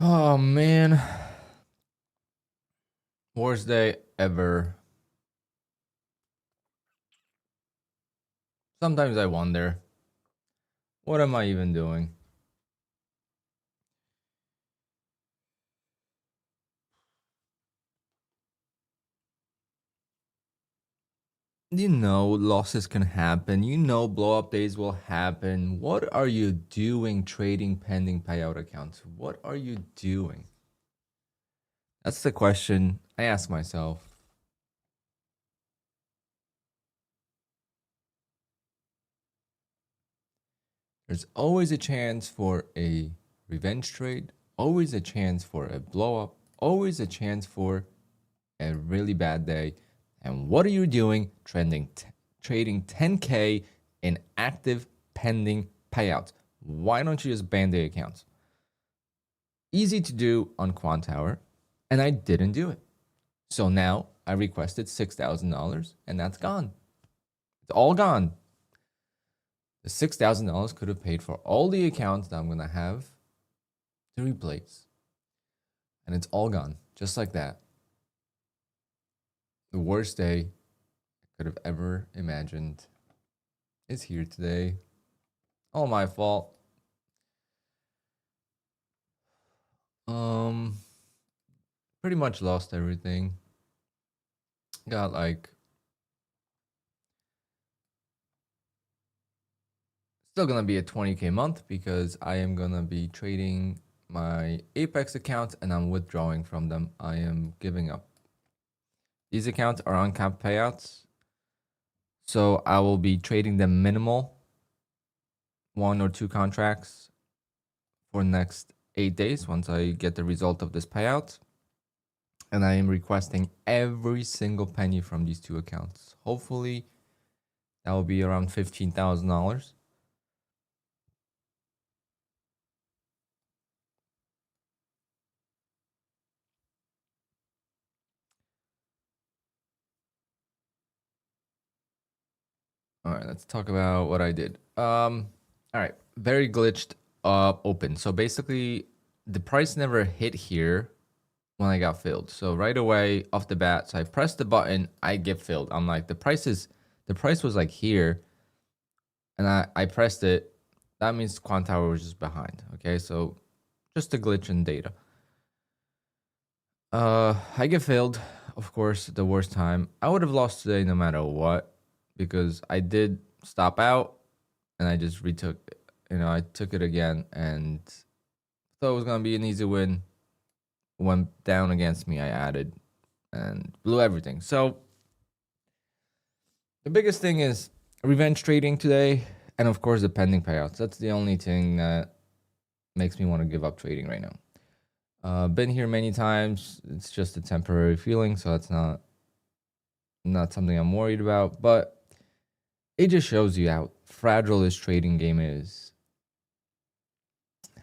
Oh man, worst day ever. Sometimes I wonder, what am I even doing? You know losses can happen. You know blow up days will happen. What are you doing trading pending payout accounts? What are you doing? That's the question I ask myself. There's always a chance for a revenge trade, always a chance for a blow up, always a chance for a really bad day. And what are you doing trading 10K in active pending payouts? Why don't you just ban the accounts? Easy to do on QUANTOWER, and I didn't do it. So now I requested $6,000 and that's gone. It's all gone. The $6,000 could have paid for all the accounts that I'm going to have to replace. And it's all gone, just like that. The worst day I could have ever imagined is here today. All my fault. Pretty much lost everything. Got like still gonna be a 20K month because I am gonna be trading my Apex accounts and I'm withdrawing from them. I am giving up. These accounts are uncapped payouts, so I will be trading them minimal 1 or 2 contracts for the next 8 days once I get the result of this payout. And I am requesting every single penny from these 2 accounts. Hopefully that will be around $15,000. All right, let's talk about what I did. All right, very glitched open. So basically the price never hit here when I got filled. So right away off the bat, so I pressed the button, I get filled. I'm like, the price was like here and I pressed it. That means QUANTOWER was just behind. Okay, so just a glitch in data. I get filled, of course, the worst time. I would have lost today no matter what because I did stop out and I just retook, I took it again and thought it was gonna be an easy win. Went down against me, I added and blew everything. So the biggest thing is revenge trading today, and of course the pending payouts. That's the only thing that makes me want to give up trading right now. Been here many times. It's just a temporary feeling, so it's not something I'm worried about. But it just shows you how fragile this trading game is.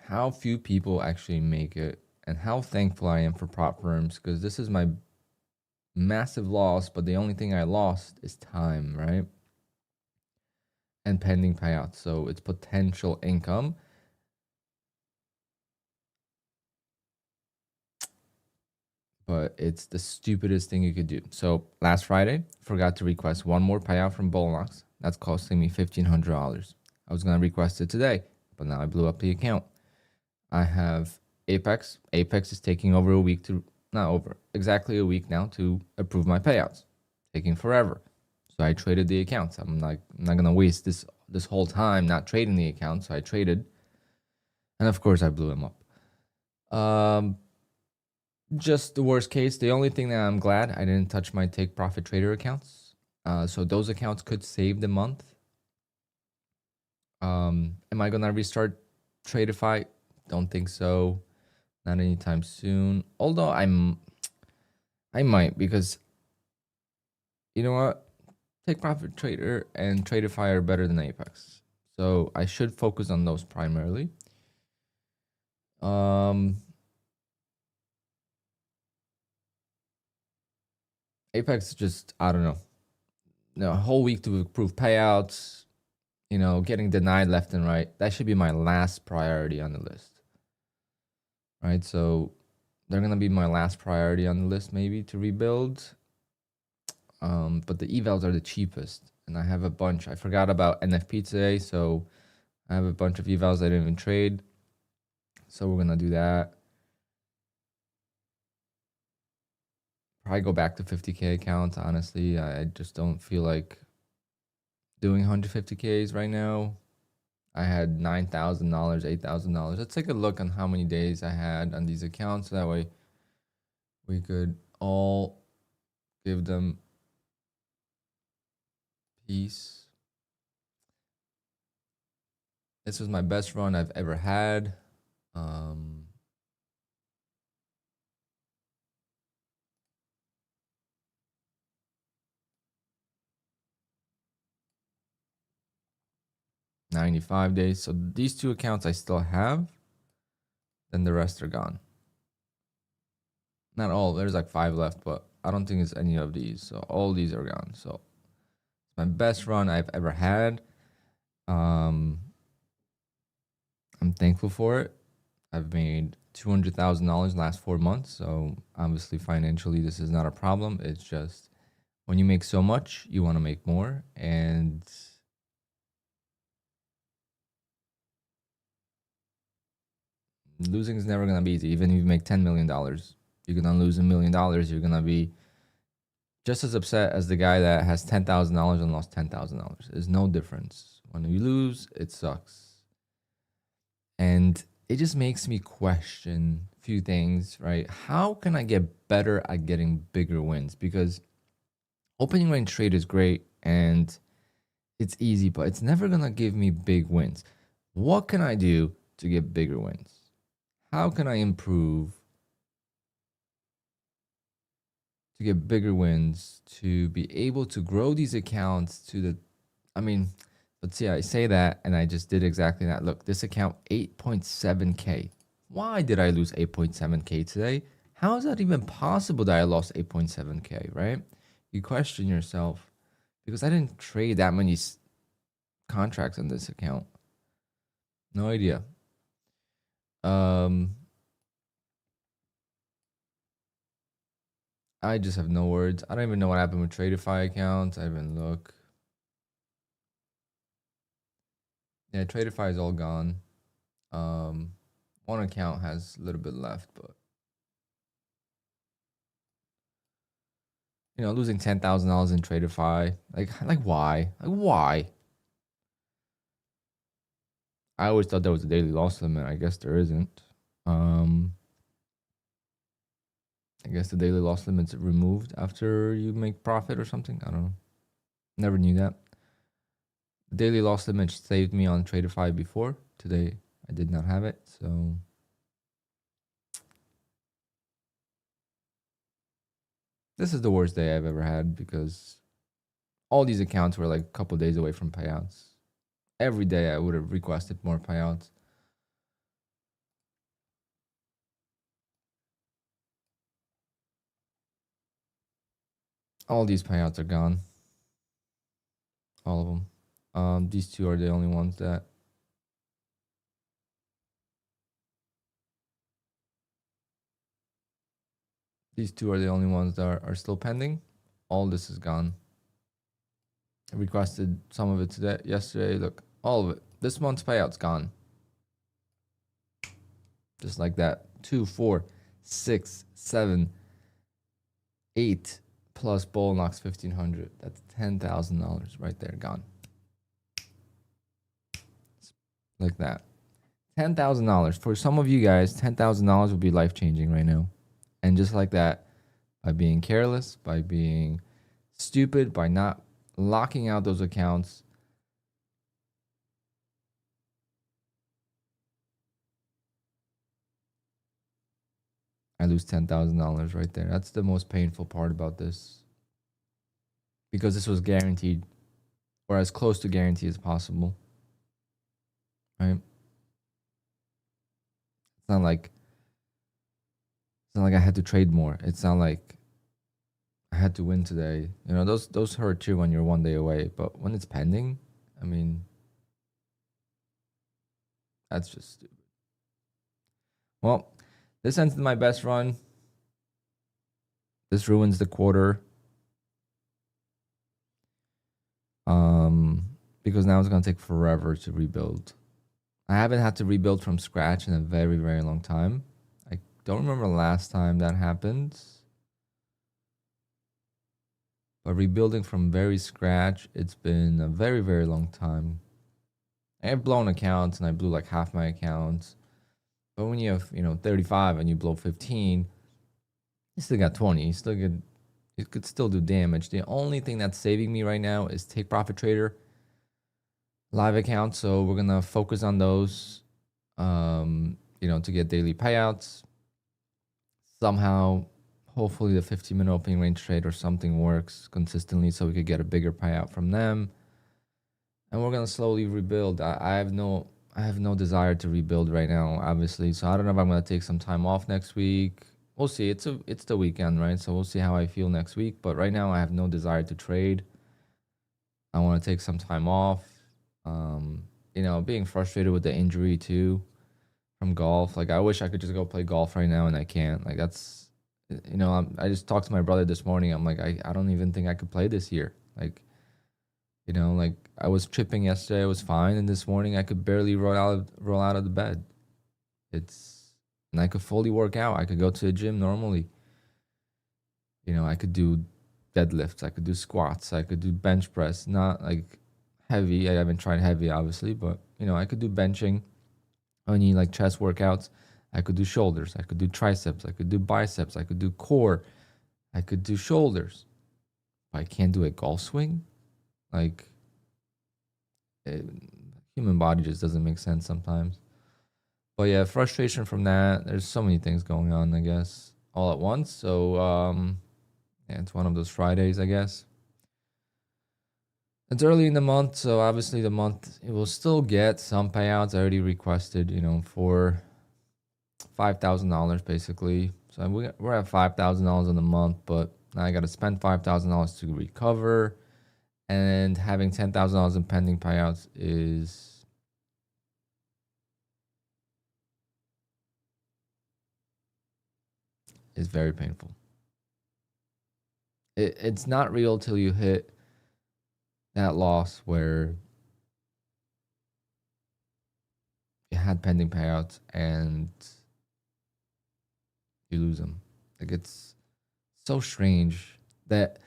How few people actually make it, and how thankful I am for prop firms because this is my massive loss. But the only thing I lost is time, right? And pending payouts, so it's potential income. But it's the stupidest thing you could do. So last Friday, forgot to request one more payout from Bolnox. That's costing me $1,500. I was gonna request it today, but now I blew up the account. I have Apex. Apex is taking over a week to, not over, exactly a week now to approve my payouts. Taking forever. So I traded the accounts. I'm not gonna waste this whole time not trading the account. So I traded, and of course I blew him up. Just the worst case. The only thing that I'm glad I didn't touch my take profit trader accounts. So those accounts could save the month. Am I gonna restart Tradeify? Don't think so. Not anytime soon. Although I might, because you know what? Take profit trader and Tradeify are better than Apex. So I should focus on those primarily. Apex just, I don't know. A whole week to approve payouts, getting denied left and right. That should be my last priority on the list. right? So they're gonna be my last priority on the list, maybe to rebuild. But the evals are the cheapest, and I have a bunch. I forgot about NFP today, so I have a bunch of evals I didn't even trade. So we're gonna do that. Probably go back to 50K accounts. Honestly, I just don't feel like doing 150Ks right now. I had $9,000, $8,000. Let's take a look on how many days I had on these accounts. So that way we could all give them peace. This was my best run I've ever had. 95 days. So these two accounts I still have. Then the rest are gone. Not all. There's like 5 left, but I don't think it's any of these. So all these are gone. So it's my best run I've ever had. I'm thankful for it. I've made $200,000 in the last 4 months. So obviously financially this is not a problem. It's just when you make so much, you want to make more. And losing is never going to be easy. Even if you make $10 million, you're going to lose $1 million. You're going to be just as upset as the guy that has $10,000 and lost $10,000. There's no difference. When you lose, it sucks. And it just makes me question a few things, right? How can I get better at getting bigger wins? Because opening range trade is great and it's easy, but it's never going to give me big wins. What can I do to get bigger wins? How can I improve to get bigger wins, to be able to grow these accounts to the, I mean, let's see, I say that and I just did exactly that. Look, this account, 8.7K. Why did I lose 8.7K today? How is that even possible that I lost 8.7K, right? You question yourself because I didn't trade that many contracts on this account. No idea. I just have no words. I don't even know what happened with Tradeify accounts. I didn't even look. Yeah, Tradeify is all gone. One account has a little bit left, but you know, losing $10,000 in Tradeify, like why? Like why? I always thought there was a daily loss limit. I guess there isn't. I guess the daily loss limit's removed after you make profit or something. I don't know. Never knew that. The daily loss limit saved me on Tradeify before. Today, I did not have it, so this is the worst day I've ever had because all these accounts were like a couple days away from payouts. Every day I would have requested more payouts. All these payouts are gone. All of them. These two are the only ones that are still pending. All this is gone. I requested some of it today, yesterday. Look, all of it. This month's payout's gone. Just like that. 2, 4, 6, 7, 8 plus Bull knocks 1,500. That's $10,000 right there, gone. Like that. $10,000. For some of you guys, $10,000 would be life changing right now. And just like that, by being careless, by being stupid, by not locking out those accounts, I lose $10,000 right there. That's the most painful part about this. Because this was guaranteed, or as close to guarantee as possible. Right? It's not like I had to trade more. It's not like I had to win today. You know, those hurt too when you're 1 day away. But when it's pending, I mean, that's just stupid. Well, This ends my best run. This ruins the quarter. Because now it's gonna take forever to rebuild. I haven't had to rebuild from scratch in a very, very long time. I don't remember the last time that happened. But rebuilding from very scratch, it's been a very, very long time. I've blown accounts and I blew like half my accounts. But when you have, 35 and you blow 15, you still got 20. You could still do damage. The only thing that's saving me right now is TakeProfitTrader live accounts. So we're gonna focus on those, to get daily payouts. Somehow, hopefully the 15-minute opening range trade or something works consistently so we could get a bigger payout from them. And we're gonna slowly rebuild. I have no desire to rebuild right now, obviously. So I don't know if I'm gonna take some time off next week. We'll see. It's the weekend, right? So we'll see how I feel next week. But right now I have no desire to trade. I want to take some time off. Being frustrated with the injury too from golf. Like I wish I could just go play golf right now and I can't. Like that's I just talked to my brother this morning. I'm like, I don't even think I could play this year. Like, like I was tripping yesterday, I was fine, and this morning I could barely roll out of the bed. And I could fully work out. I could go to the gym normally. I could do deadlifts, I could do squats, I could do bench press, not like heavy. I haven't tried heavy, obviously, but I could do benching. Any like chest workouts. I could do shoulders, I could do triceps, I could do biceps, I could do core, I could do shoulders. But I can't do a golf swing. Like, human body just doesn't make sense sometimes. But yeah, frustration from that. There's so many things going on, I guess, all at once. So yeah, it's one of those Fridays, I guess. It's early in the month, so obviously the month it will still get some payouts. I already requested, for $5,000 basically. So we're at $5,000 in the month, but now I got to spend $5,000 to recover, and having $10,000 in pending payouts is very painful. It's not real till you hit that loss where you had pending payouts and you lose them. Like it's so strange that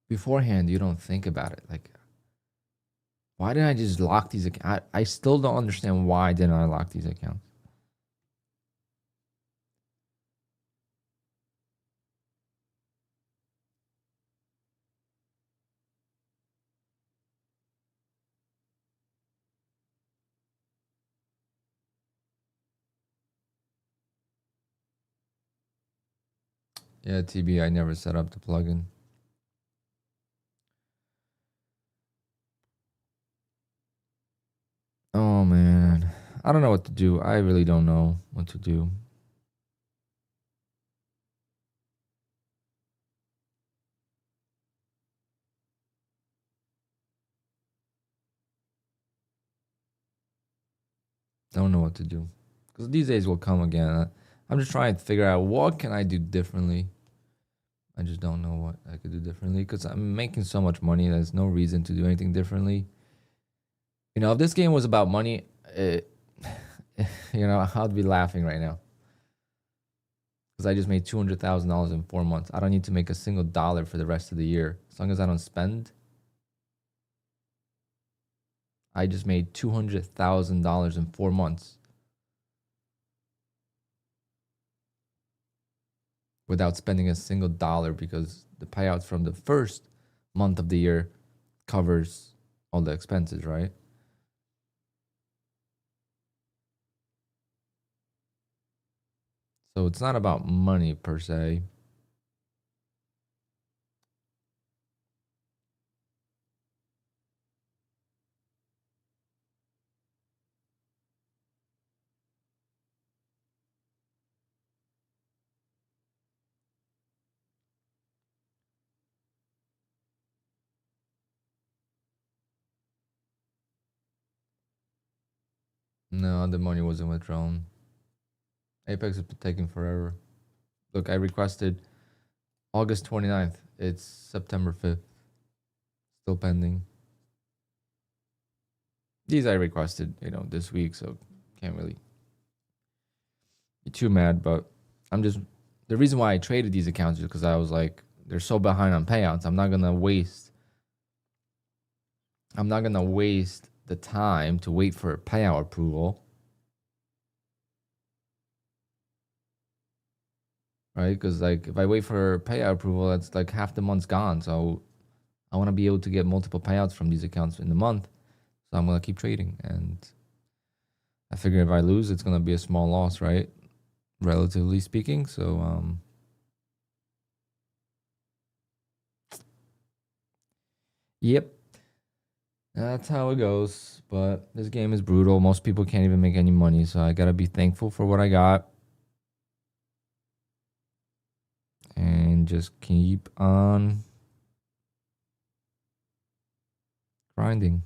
beforehand you don't think about it. Like, why didn't I just lock these accounts? I still don't understand why didn't I lock these accounts. Yeah, TB, I never set up the plugin. Oh man, I don't know what to do. I really don't know what to do. Don't know what to do, because these days will come again. I'm just trying to figure out what can I do differently. I just don't know what I could do differently because I'm making so much money. There's no reason to do anything differently. If this game was about money, I'd be laughing right now because I just made $200,000 in 4 months. I don't need to make a single dollar for the rest of the year. As long as I don't spend, I just made $200,000 in 4 months without spending a single dollar because the payouts from the first month of the year covers all the expenses, right? So it's not about money per se. No, the money wasn't withdrawn. Apex is taking forever. Look, I requested August 29th. It's September 5th. Still pending. These I requested, this week, so can't really be too mad. But I'm just, the reason why I traded these accounts is because I was like, they're so behind on payouts. I'm not gonna waste the time to wait for payout approval. Right? Because like if I wait for payout approval, that's like half the month's gone. So I want to be able to get multiple payouts from these accounts in the month. So I'm gonna keep trading, and I figure if I lose, it's gonna be a small loss, right? Relatively speaking. So yep, that's how it goes. But this game is brutal. Most people can't even make any money, so I gotta be thankful for what I got, and just keep on grinding.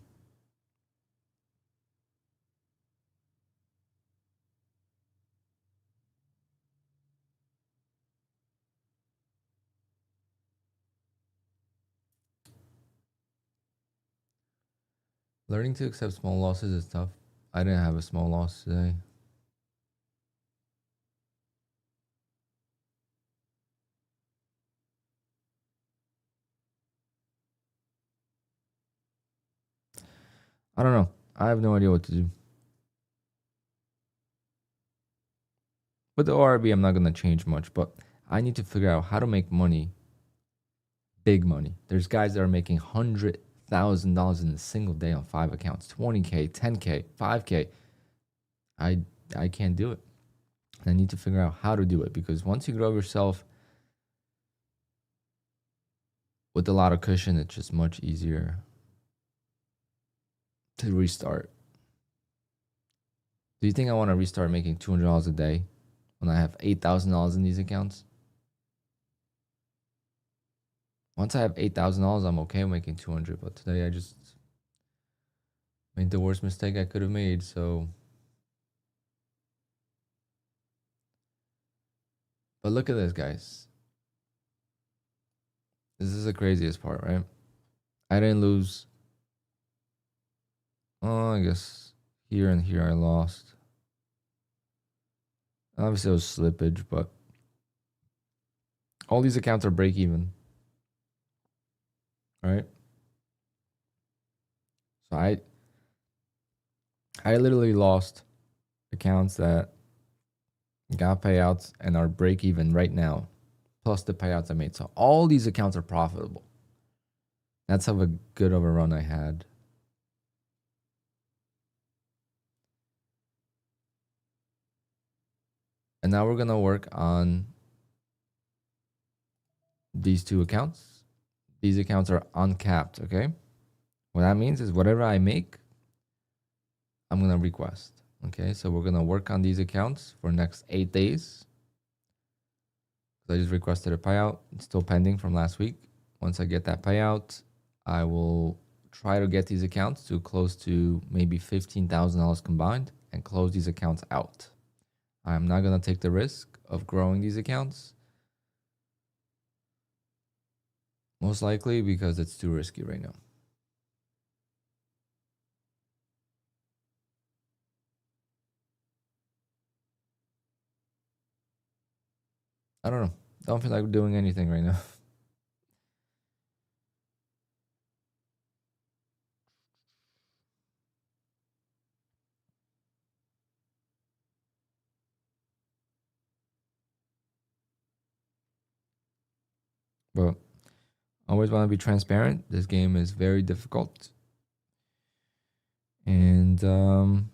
Learning to accept small losses is tough. I didn't have a small loss today. I don't know. I have no idea what to do. With the ORB, I'm not going to change much, but I need to figure out how to make money, big money. There's guys that are making $100,000 in a single day on 5 accounts, 20K, 10K, 5K. I can't do it. I need to figure out how to do it, because once you grow yourself with a lot of cushion, it's just much easier to restart. Do you think I want to restart making $200 a day when I have $8,000 in these accounts? Once I have $8,000, I'm okay with making 200. But today I just made the worst mistake I could have made. So, but look at this, guys. This is the craziest part, right? I didn't lose. Oh, I guess here and here I lost. Obviously, it was slippage, but all these accounts are break even, right? So I literally lost accounts that got payouts and are break even right now, plus the payouts I made. So all these accounts are profitable. That's how good of a run I had. And now we're going to work on these 2 accounts. These accounts are uncapped, okay? What that means is whatever I make, I'm going to request. Okay, so we're going to work on these accounts for the next 8 days. I just requested a payout. It's still pending from last week. Once I get that payout, I will try to get these accounts to close to maybe $15,000 combined and close these accounts out. I'm not going to take the risk of growing these accounts, most likely because it's too risky right now. I don't know. Don't feel like doing anything right now. But always want to be transparent. This game is very difficult. And I'm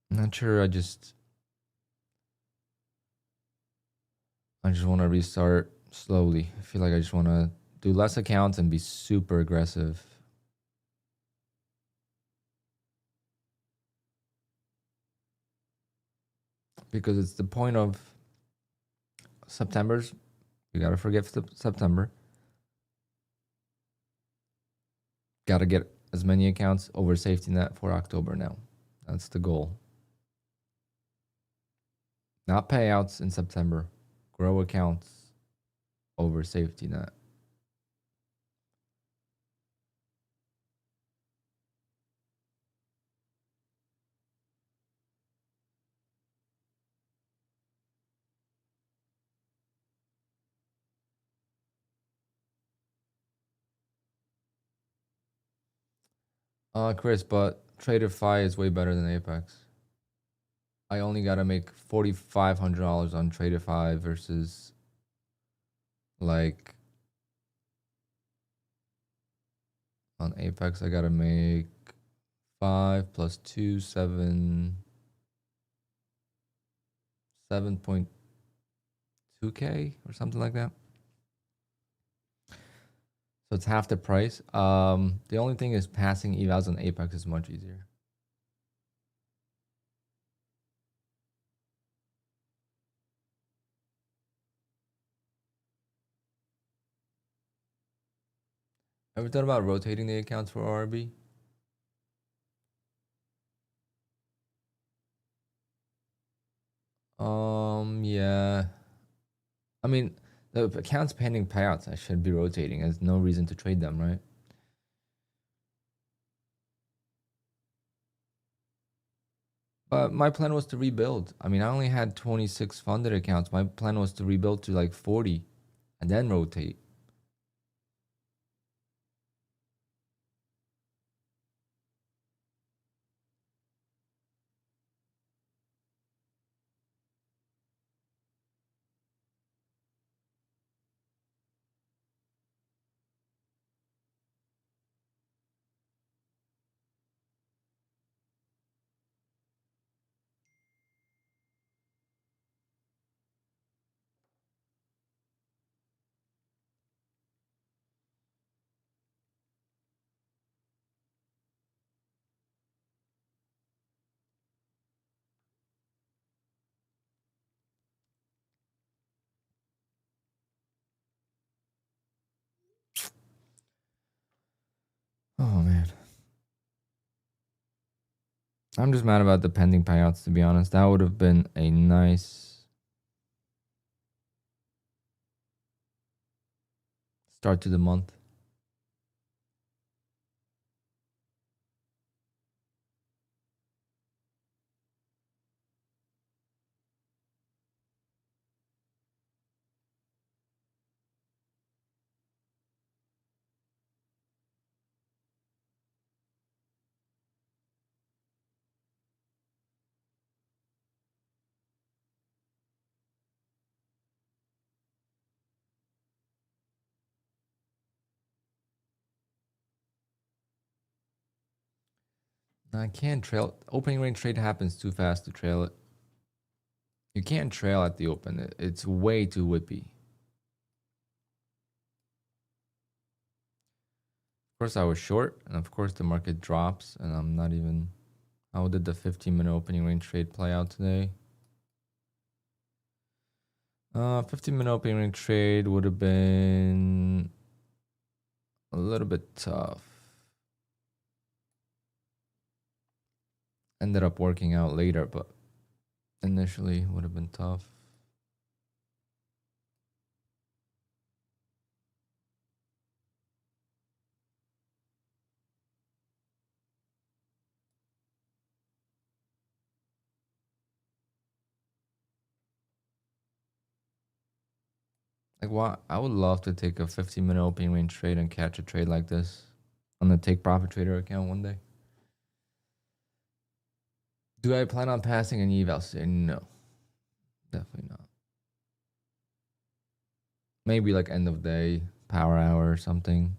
not sure. I just want to restart slowly. I feel like I just want to do less accounts and be super aggressive. Because it's the point of September's. You got to forget September. Got to get as many accounts over safety net for October now. That's the goal. Not payouts in September. Grow accounts over safety net. Chris, but TraderFi is way better than Apex. I only gotta make $4,500 on TraderFi versus like on Apex I gotta make 5 plus 2, 7, 7.2K or something like that. So it's half the price. The only thing is passing evals on Apex is much easier. Ever thought about rotating the accounts for ORB? Yeah. I mean, the accounts pending payouts, I should be rotating. There's no reason to trade them, right? But my plan was to rebuild. I mean, I only had 26 funded accounts. My plan was to rebuild to like 40 and then rotate. Oh, man. I'm just mad about the pending payouts, to be honest. That would have been a nice start to the month. I can't trail. Opening range trade happens too fast to trail it. You can't trail at the open. It's way too whippy. Of course, I was short, and of course, the market drops, and I'm not even. How did the 15-minute opening range trade play out today? 15-minute opening range trade would have been a little bit tough. Ended up working out later, but initially would have been tough. Like, why? I would love to take a 15-minute opening range trade and catch a trade like this on the Take Profit Trader account one day. Do I plan on passing an eval today? No, definitely not. Maybe like end of day, power hour or something.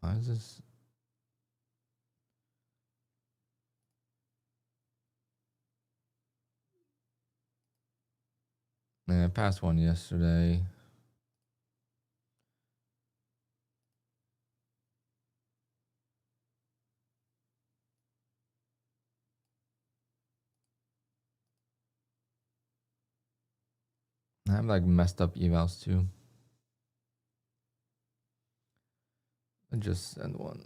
Why is this? Man, I passed one yesterday. I have like messed up evals too. I just send one.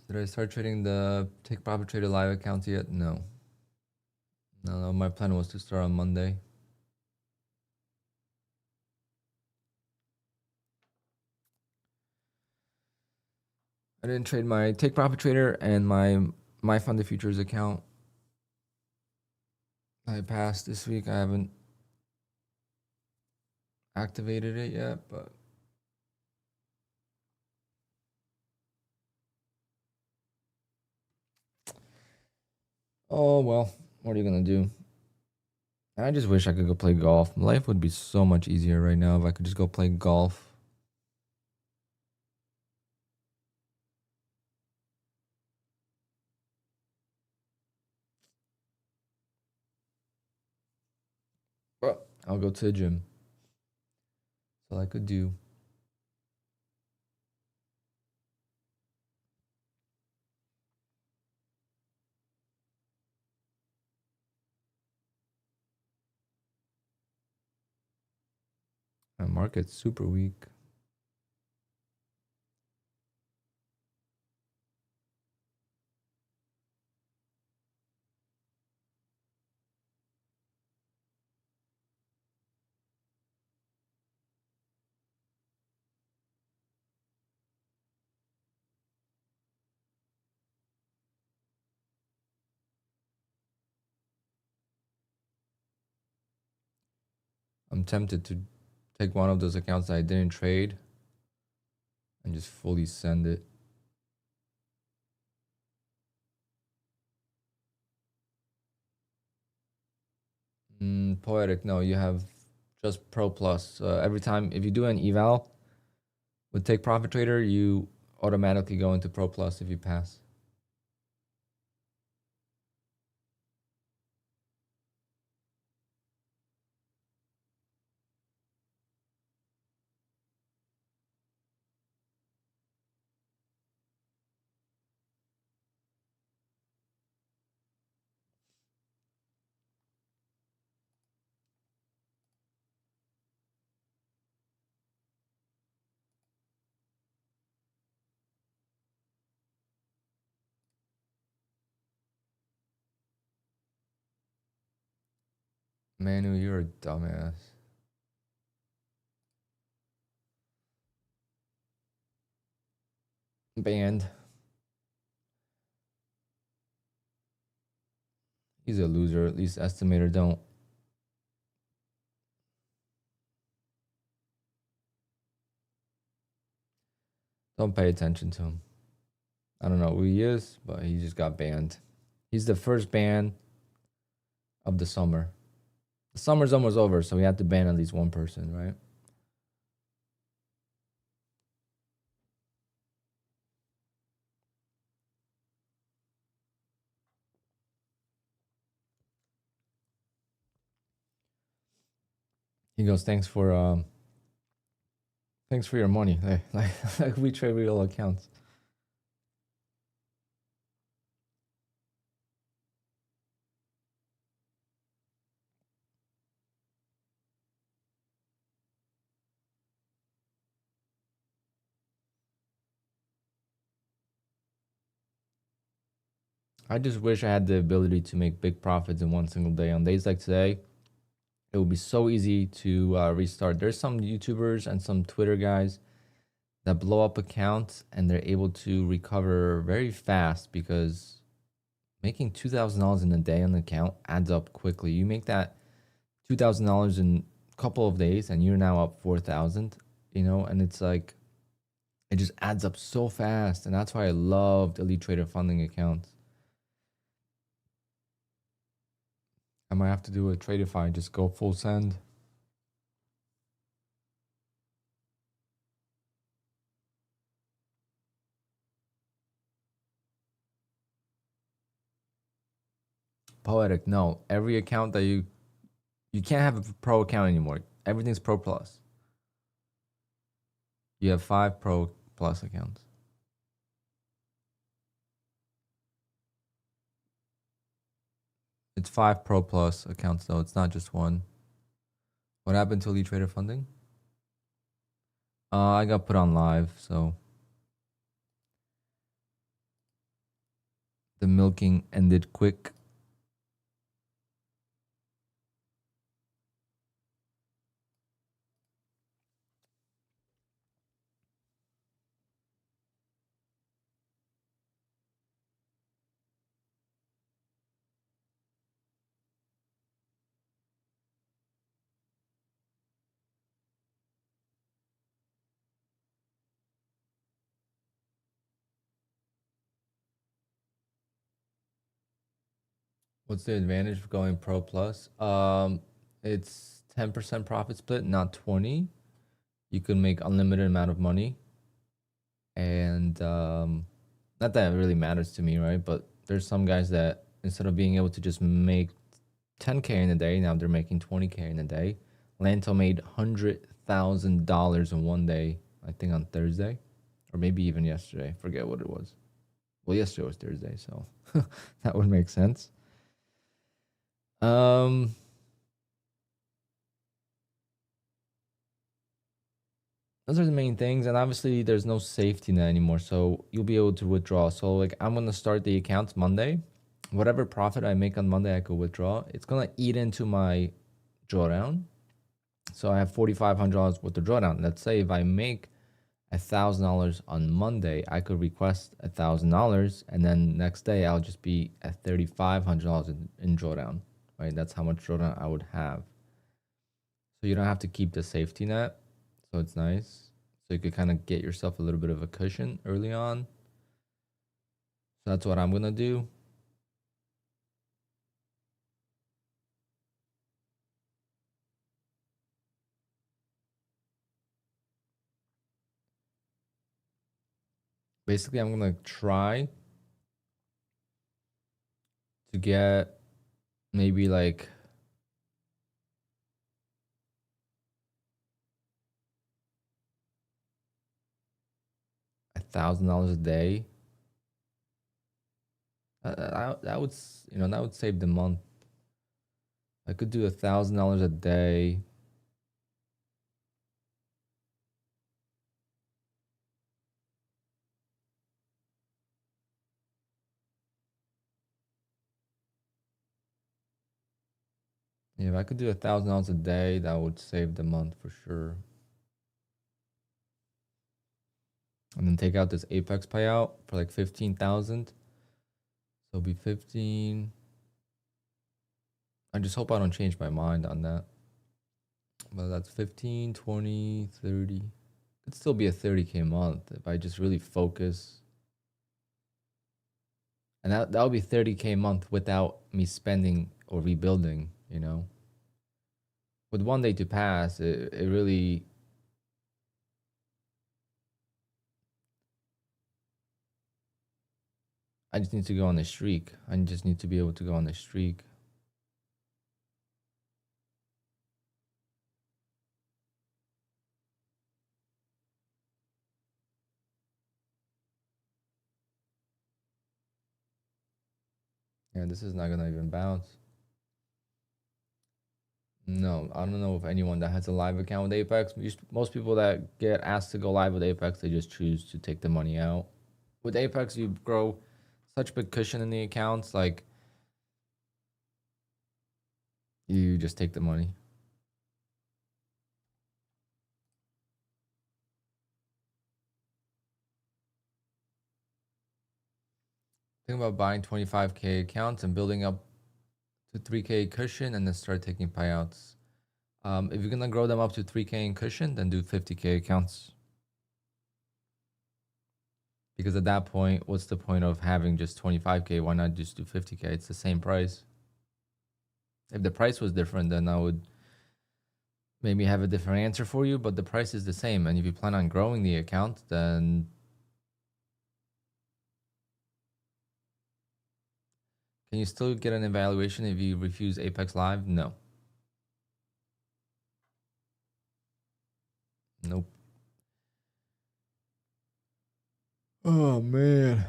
Did I start trading the Take Profit Trader live account yet? No. No, my plan was to start on Monday. I didn't trade my Take Profit Trader and my Funded Futures account. I passed this week. I haven't activated it yet, but oh well, what are you gonna do? I just wish I could go play golf. Life would be so much easier right now if I could just go play golf. But I'll go to the gym. That's all I could do. My market's super weak. I'm tempted to take one of those accounts that I didn't trade and just fully send it. Poetic, no, you have just Pro Plus. Every time, if you do an eval with Take Profit Trader, you automatically go into Pro Plus if you pass. Manu, you're a dumbass. Banned. He's a loser. At least estimator don't. Don't pay attention to him. I don't know who he is, but he just got banned. He's the first ban of the summer. The summer's almost over, so we have to ban at least one person, right? He goes, thanks for your money. Like we trade real accounts. I just wish I had the ability to make big profits in one single day. On days like today, it would be so easy to restart. There's some YouTubers and some Twitter guys that blow up accounts and they're able to recover very fast because making $2,000 in a day on the account adds up quickly. You make that $2,000 in a couple of days and you're now up 4,000. you know, and it's like, it just adds up so fast. And that's why I loved Elite Trader funding accounts. I might have to do a Tradeify, just go full send. Poetic, no. Every account that you can't have a pro account anymore. Everything's pro plus. You have 5 pro plus accounts. It's 5 pro plus accounts though. It's not just one. What happened to Elite Trader funding? I got put on live, so the milking ended quick. What's the advantage of going pro plus? It's 10% profit split, not 20. You can make unlimited amount of money, and not that it really matters to me, right? But there's some guys that instead of being able to just make 10K in a day, now they're making 20K in a day. Lanto made $100,000 in one day, I think on Thursday, or maybe even yesterday. Forget what it was. Well, yesterday was Thursday, so that would make sense. Those are the main things, and obviously there's no safety net anymore, so you'll be able to withdraw. So like I'm gonna start the accounts Monday. Whatever profit I make on Monday, I could withdraw. It's gonna eat into my drawdown. So I have $4,500 worth of drawdown. Let's say if I make $1,000 on Monday, I could request $1,000, and then next day I'll just be at $3,500 in drawdown. Right, that's how much drawdown I would have. So you don't have to keep the safety net. So it's nice. So you could kind of get yourself a little bit of a cushion early on. So that's what I'm going to do. Basically, I'm going to try to get maybe like $1,000 a day. That would, you know, that would save the month. I could do $1,000 a day. Yeah, if I could do $1,000 a day, that would save the month for sure. And then take out this Apex payout for like 15,000. So it'll be 15. I just hope I don't change my mind on that. But that's 15, 20, 30. Could still be a 30K month if I just really focus. And that would be 30K a month without me spending or rebuilding, you know. With one day to pass, it really, I just need to go on a streak. I just need to be able to go on a streak. Yeah, this is not gonna even bounce. No, I don't know if anyone that has a live account with Apex. Most people that get asked to go live with Apex, they just choose to take the money out. With Apex, you grow such big cushion in the accounts, like you just take the money. Think about buying 25K accounts and building up to 3K cushion and then start taking payouts. If you're gonna grow them up to 3K in cushion, then do 50K accounts. Because at that point, what's the point of having just 25K? Why not just do 50K? It's the same price. If the price was different, then I would maybe have a different answer for you, but the price is the same. And if you plan on growing the account, then can you still get an evaluation if you refuse Apex Live? No. Nope. Oh, man.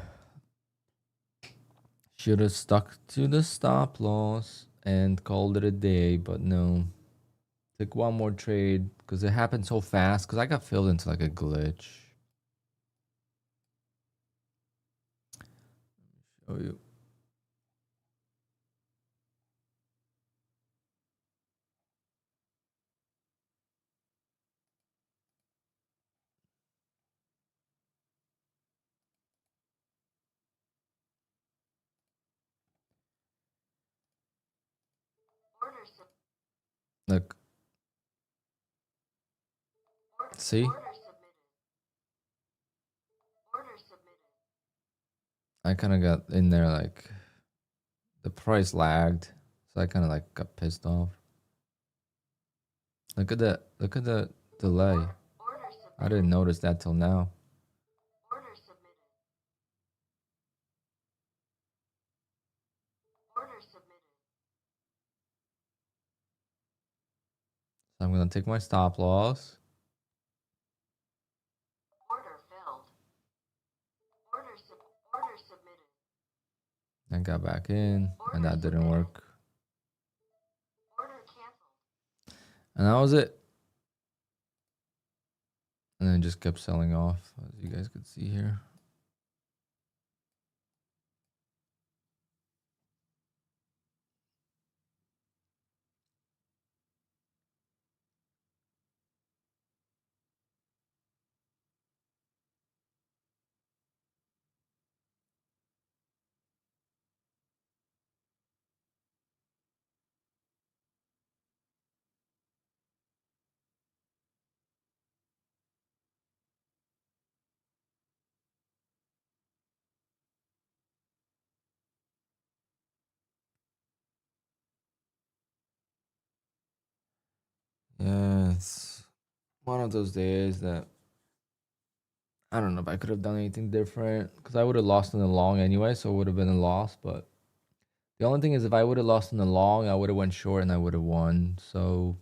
Should have stuck to the stop loss and called it a day, but no. Took one more trade because it happened so fast because I got filled into like a glitch. Show you. Look. See? I kind of got in there like the price lagged, so I kind of like got pissed off. Look at the delay. I didn't notice that till now. So I'm gonna take my stop loss. And got back in, and that didn't work. And that was it. And then it just kept selling off, as you guys could see here. Yeah, it's one of those days that I don't know if I could have done anything different because I would have lost in the long anyway, so it would have been a loss. But the only thing is, if I would have lost in the long, I would have went short and I would have won. So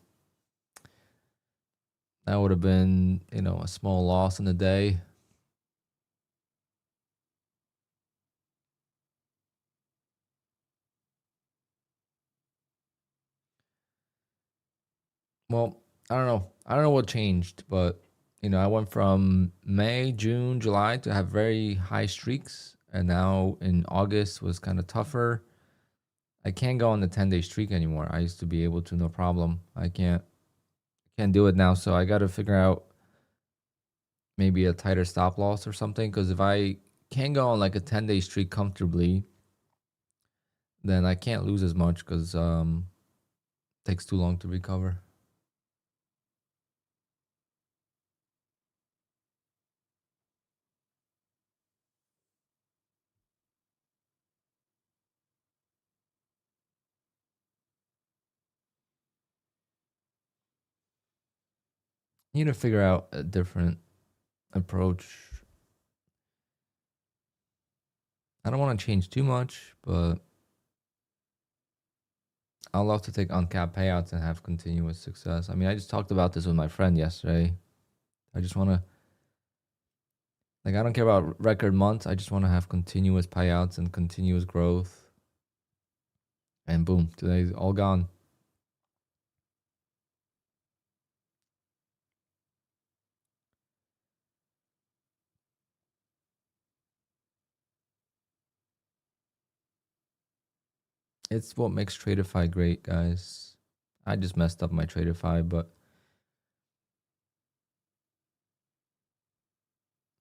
that would have been, you know, a small loss in the day. Well, I don't know. I don't know what changed, but you know, I went from May, June, July to have very high streaks, and now in August was kind of tougher. I can't go on the 10-day streak anymore. I used to be able to, no problem. I can't do it now, so I got to figure out maybe a tighter stop loss or something, because if I can't go on like a 10-day streak comfortably, then I can't lose as much because it takes too long to recover. You need to figure out a different approach. I don't want to change too much, but I'd love to take uncapped payouts and have continuous success. I mean, I just talked about this with my friend yesterday. I just want to, like, I don't care about record months. I just want to have continuous payouts and continuous growth. And boom, today's all gone. It's what makes Tradeify great, guys. I just messed up my Tradeify, but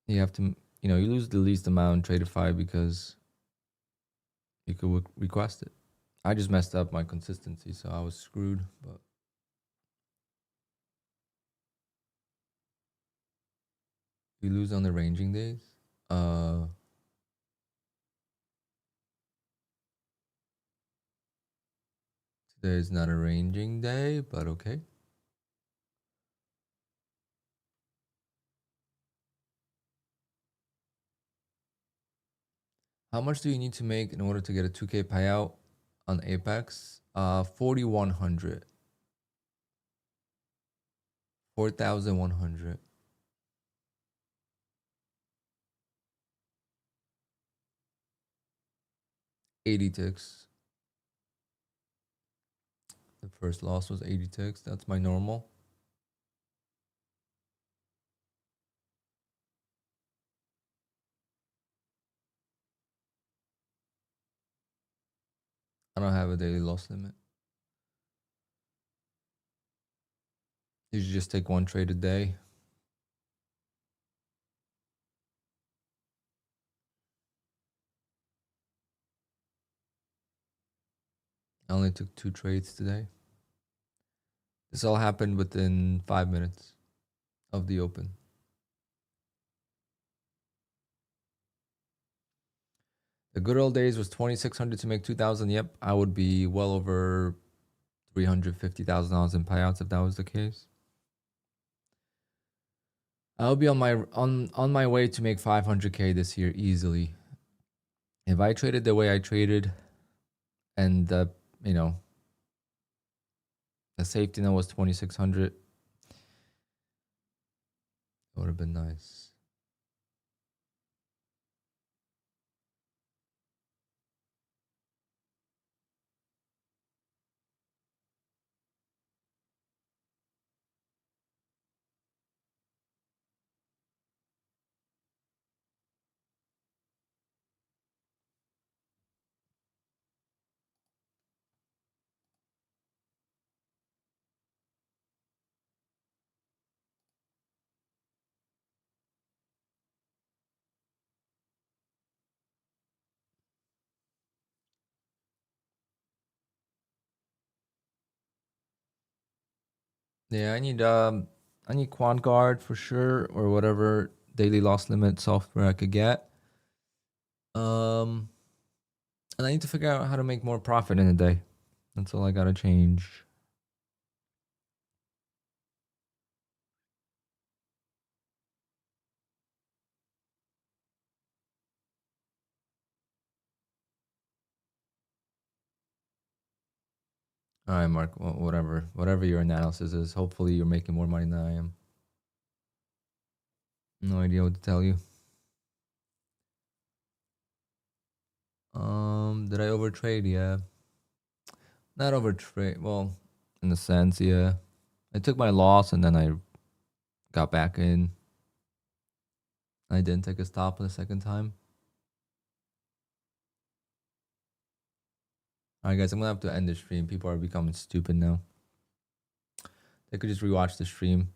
you have to, you know, you lose the least amount in Tradeify because you could request it. I just messed up my consistency, so I was screwed. But We lose on the ranging days. Today is not a ranging day, but okay. How much do you need to make in order to get a 2K payout on Apex? 4,100. 4,100. 80 ticks. The first loss was 80 ticks. That's my normal. I don't have a daily loss limit. You should just take one trade a day. I only took 2 trades today. This all happened within 5 minutes of the open. The good old days was 2,600 to make 2,000. Yep, I would be well over $350,000 in payouts if that was the case. I'll be on my way to make 500K this year easily. If I traded the way I traded, and the safety net was 2,600, it would have been nice. Yeah, I need Quant Guard for sure, or whatever daily loss limit software I could get. And I need to figure out how to make more profit in a day. That's all I gotta change. All right, Mark. Well, whatever your analysis is. Hopefully, you're making more money than I am. No idea what to tell you. Did I overtrade? Yeah. Not overtrade. Well, in a sense, yeah. I took my loss and then I got back in. I didn't take a stop the second time. All right, guys. I'm gonna have to end the stream. People are becoming stupid now. They could just rewatch the stream.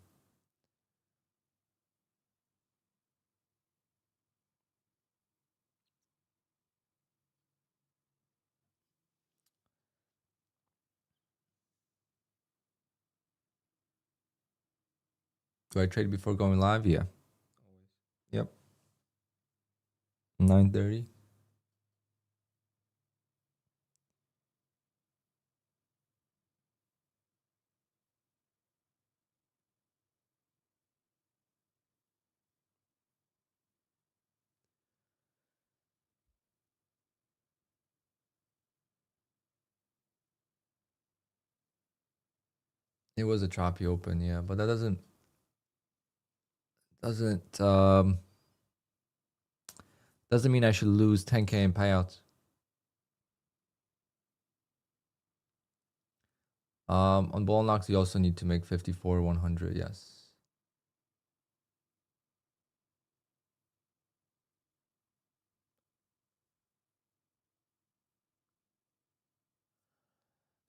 Do I trade before going live? Yeah. Yep. 9:30. It was a choppy open, yeah, but that doesn't mean I should lose 10K in payouts. On ball knocks, you also need to make 54,100. Yes.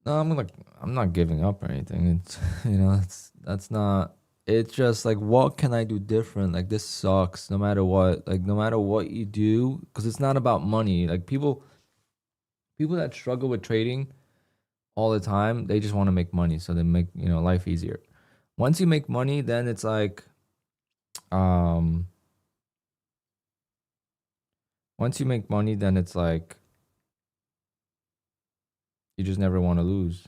No, I'm not giving up or anything. It's that's not. It's just like, what can I do different? Like, this sucks. No matter what, like no matter what you do, because it's not about money. Like people that struggle with trading all the time, they just want to make money, so they make life easier. Once you make money, then it's like, Once you make money, then it's like you just never want to lose.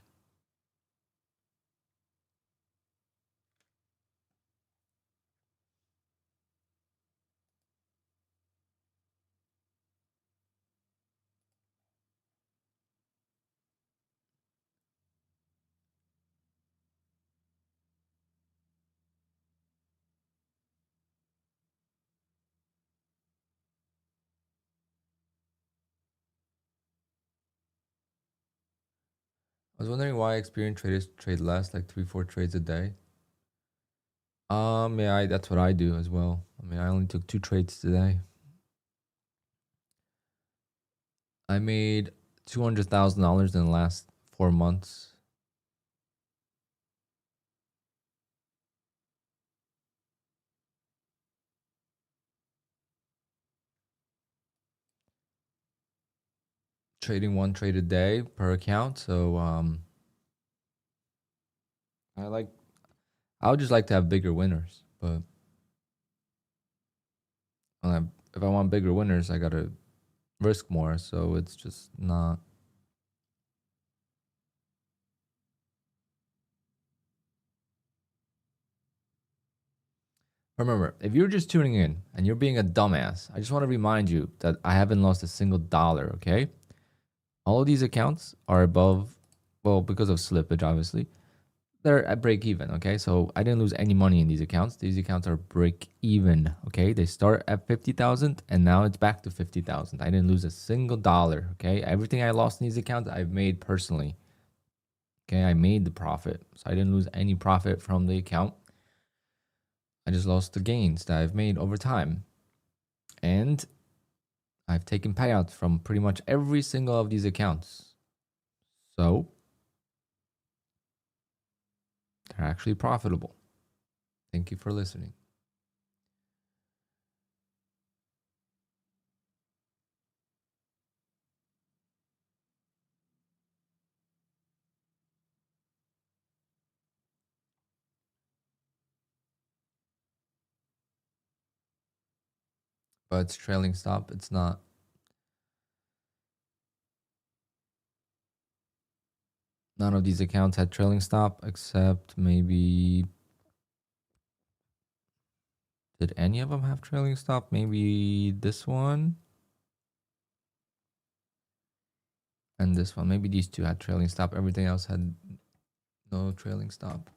I was wondering why experienced traders trade less, like 3-4 trades a day. Yeah, that's what I do as well. I mean, I only took 2 trades today. I made $200,000 in the last 4 months. Trading 1 trade a day per account. So I would just like to have bigger winners, but if I want bigger winners, I gotta risk more. So it's just not. Remember, if you're just tuning in and you're being a dumbass, I just want to remind you that I haven't lost a single dollar, okay? All of these accounts are above, well, because of slippage, obviously, they're at break even, okay? So I didn't lose any money in these accounts. These accounts are break even, okay? They start at 50,000 and now it's back to 50,000. I didn't lose a single dollar, okay? Everything I lost in these accounts, I've made personally, okay? I made the profit. So I didn't lose any profit from the account. I just lost the gains that I've made over time. And I've taken payouts from pretty much every single of these accounts. So they're actually profitable. Thank you for listening. But it's trailing stop. It's not. None of these accounts had trailing stop except maybe. Did any of them have trailing stop? Maybe this one. And this one. Maybe these two had trailing stop. Everything else had no trailing stop.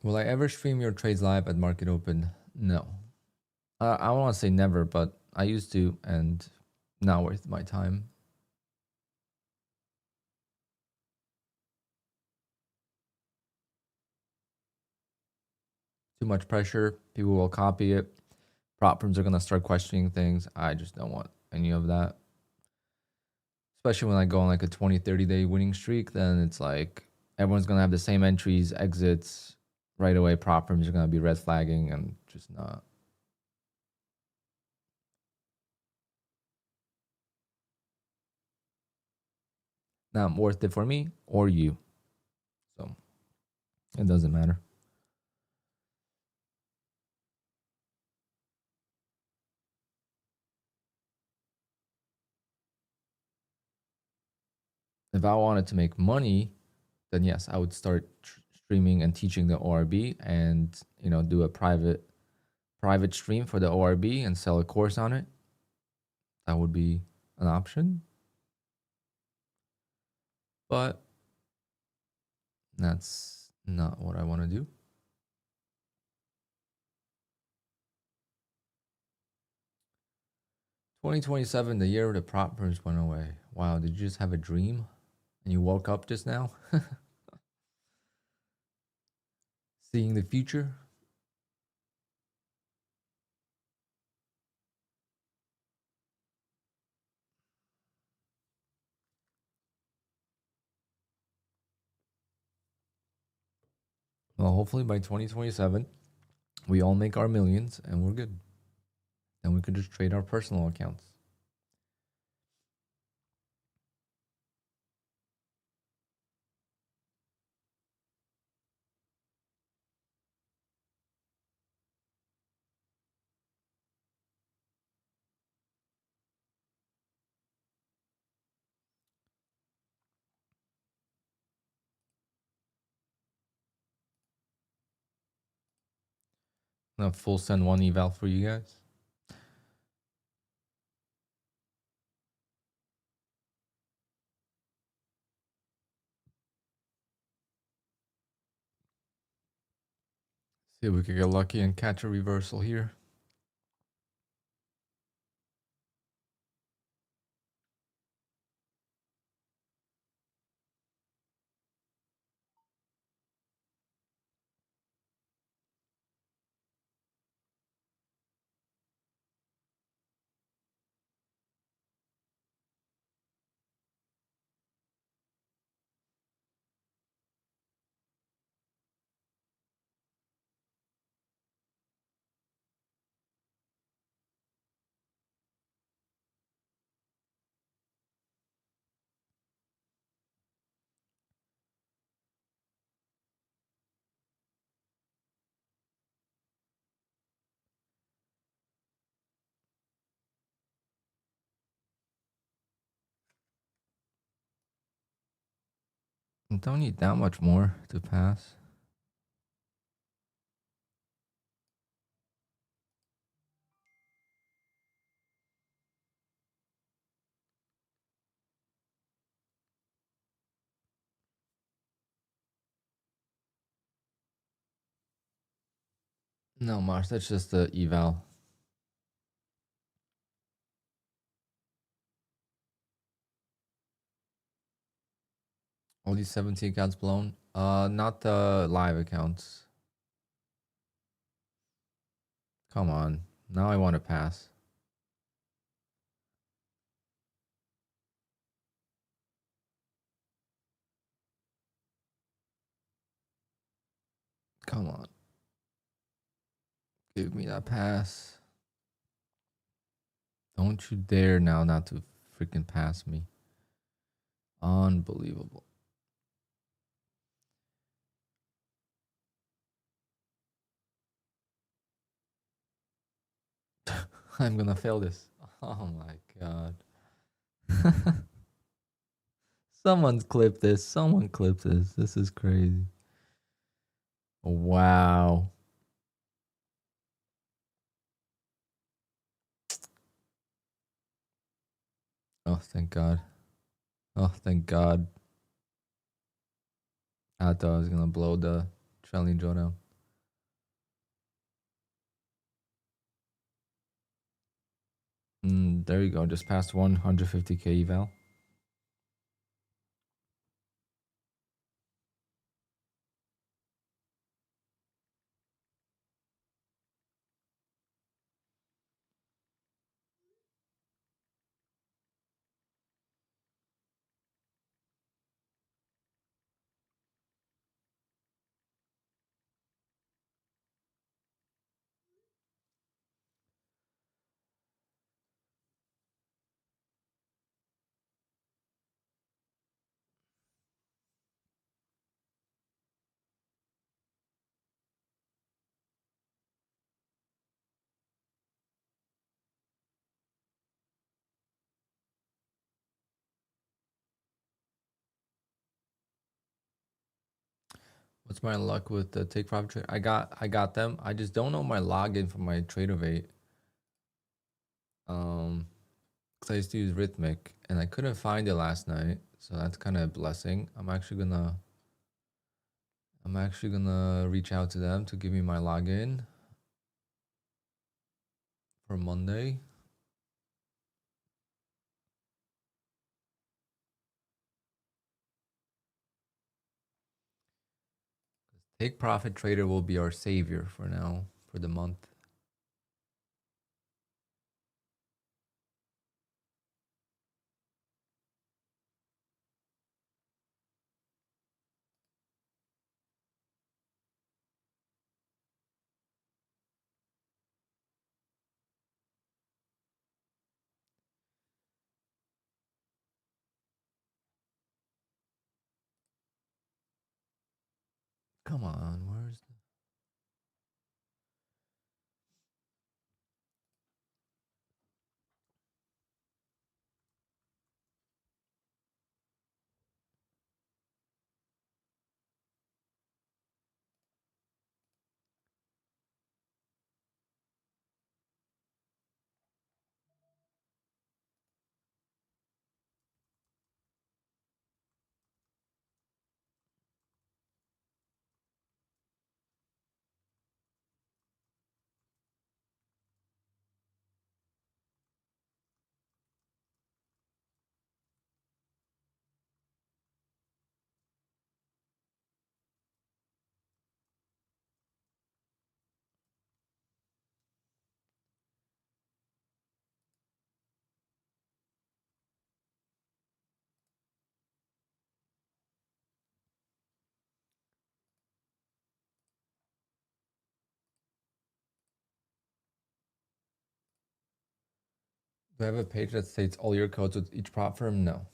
Will I ever stream your trades live at market open? No. I don't want to say never, but I used to, and not worth my time. Too much pressure. People will copy it. Prop firms are going to start questioning things. I just don't want any of that. Especially when I go on like a 20, 30-day winning streak, then it's like everyone's going to have the same entries, exits right away. Prop firms are going to be red flagging and just not. Not worth it for me or you. So it doesn't matter. If I wanted to make money, then yes, I would start streaming and teaching the ORB, and do a private stream for the ORB and sell a course on it. That would be an option, but that's not what I want to do. 2027, the year the prop firms went away. Wow, did you just have a dream and you woke up just now? Seeing the future? Well, hopefully by 2027, we all make our millions and we're good. Then we could just trade our personal accounts. A full send one eval for you guys. See if we could get lucky and catch a reversal here. Don't need that much more to pass. No, Mars, that's just the eval. All these 17 accounts blown. Not the live accounts. Come on. Now I want to pass. Come on. Give me that pass. Don't you dare now not to freaking pass me. Unbelievable. I'm gonna fail this. Oh my god. Someone clip this. Someone clip this. This is crazy. Wow. Oh, thank God. Oh, thank God. I thought I was gonna blow the trailing drawdown. There you go. Just passed 150k eval. What's my luck with the take profit trade? I got them. I just don't know my login for my Tradeovate. Because I used to use Rhythmic and I couldn't find it last night, so that's kind of a blessing. I'm actually gonna reach out to them to give me my login for Monday. Take Profit Trader will be our savior for now, for the month. Come on, where's the... Do I have a page that states all your codes with each prop firm? No.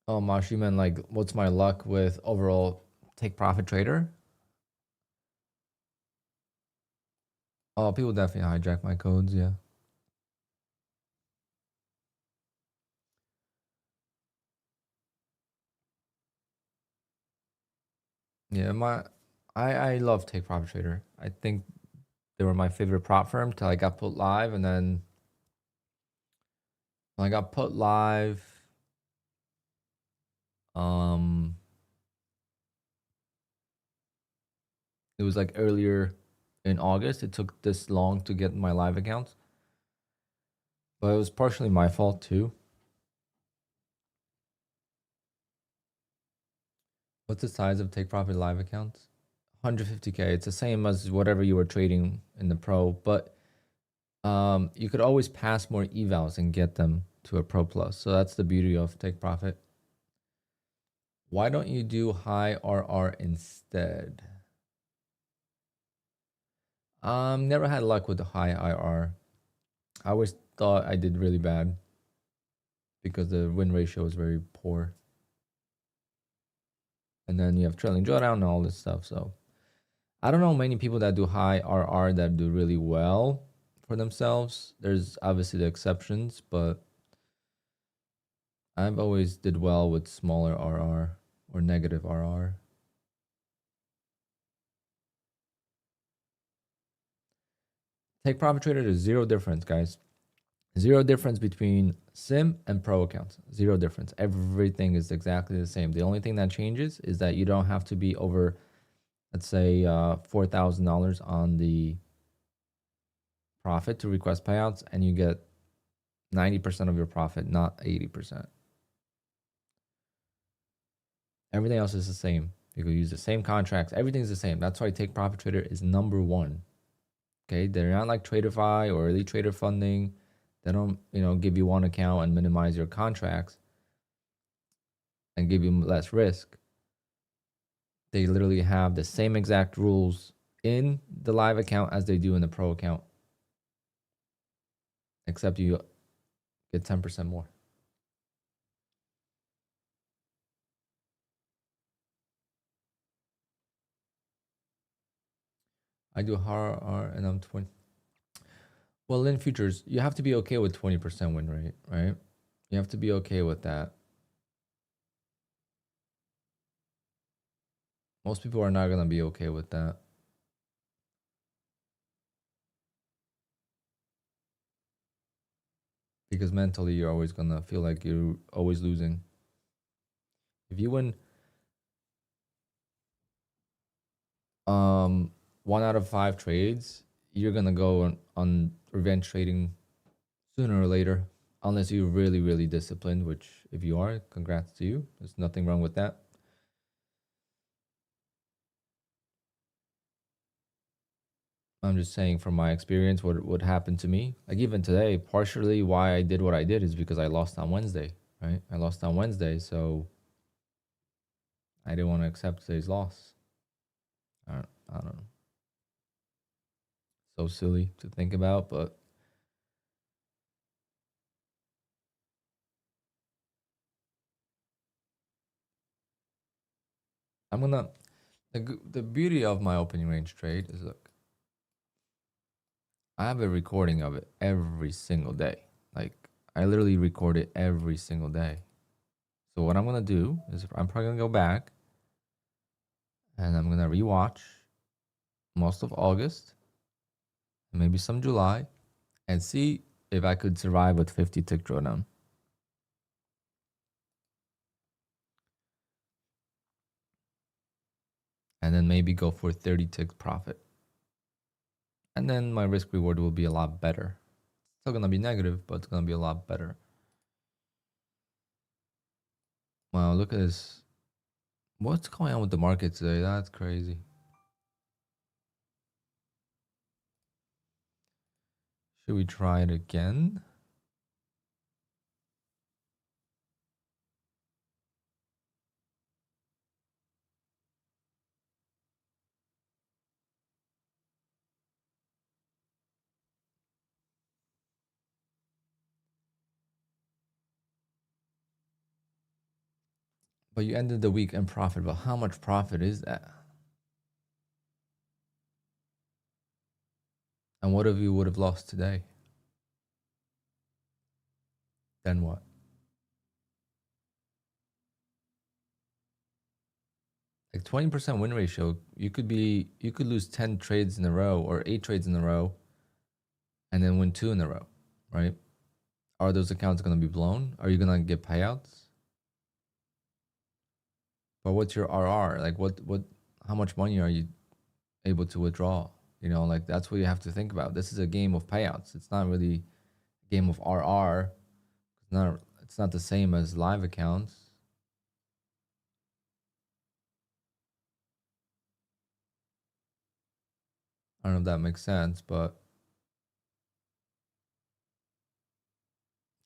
Oh, Mosh, you meant like, what's my luck with overall Take Profit Trader? Oh, people definitely hijack my codes, yeah. Yeah, I love Take Profit Trader. I think they were my favorite prop firm till I got put live, and then when I got put live, it was like earlier in August. It took this long to get my live accounts, but it was partially my fault too. What's the size of Take Profit live accounts? 150K. It's the same as whatever you were trading in the pro, but you could always pass more evals and get them to a pro plus. So that's the beauty of Take Profit. Why don't you do high RR instead? Never had luck with the high IR. I always thought I did really bad because the win ratio is very poor. And then you have trailing drawdown and all this stuff. So I don't know many people that do high RR that do really well for themselves. There's obviously the exceptions, but I've always did well with smaller RR or negative RR. Take Profit Trader, there's zero difference, guys. Zero difference between sim and pro accounts. Zero difference. Everything is exactly the same. The only thing that changes is that you don't have to be over, let's say, $4,000 on the profit to request payouts, and you get 90% of your profit, not 80%. Everything else is the same. You can use the same contracts. Everything's the same. That's why Take Profit Trader is number one. Okay, they're not like Traderify or Elite Trader Funding. They don't, give you one account and minimize your contracts and give you less risk. They literally have the same exact rules in the live account as they do in the pro account, except you get 10% more. I do RR and I'm 20. Well, in futures, you have to be okay with 20% win rate, right? You have to be okay with that. Most people are not going to be okay with that. Because mentally, you're always going to feel like you're always losing. If you win 1 out of 5 trades, you're going to go on revenge trading sooner or later. Unless you're really, really disciplined, which if you are, congrats to you. There's nothing wrong with that. I'm just saying from my experience what happened to me. Like even today, partially why I did what I did is because I lost on Wednesday, right? I lost on Wednesday, so I didn't want to accept today's loss. I don't know. So silly to think about, but I'm gonna the beauty of my opening range trade is, look, I have a recording of it every single day. Like I literally record it every single day. So what I'm gonna do is I'm probably gonna go back and I'm gonna rewatch most of August, maybe some July, and see if I could survive with 50 tick drawdown. And then maybe go for 30 tick profit. And then my risk reward will be a lot better. It's still gonna be negative, but it's gonna be a lot better. Wow, look at this. What's going on with the market today? That's crazy. Should we try it again? But you ended the week in profit. But how much profit is that? And what if you would have lost today? Then what? Like 20% win ratio, you could lose 10 trades in a row or 8 trades in a row and then win 2 in a row, right? Are those accounts going to be blown? Are you going to get payouts? But what's your RR? Like how much money are you able to withdraw? You know, like that's what you have to think about. This is a game of payouts. It's not really a game of RR. It's not the same as live accounts. I don't know if that makes sense, but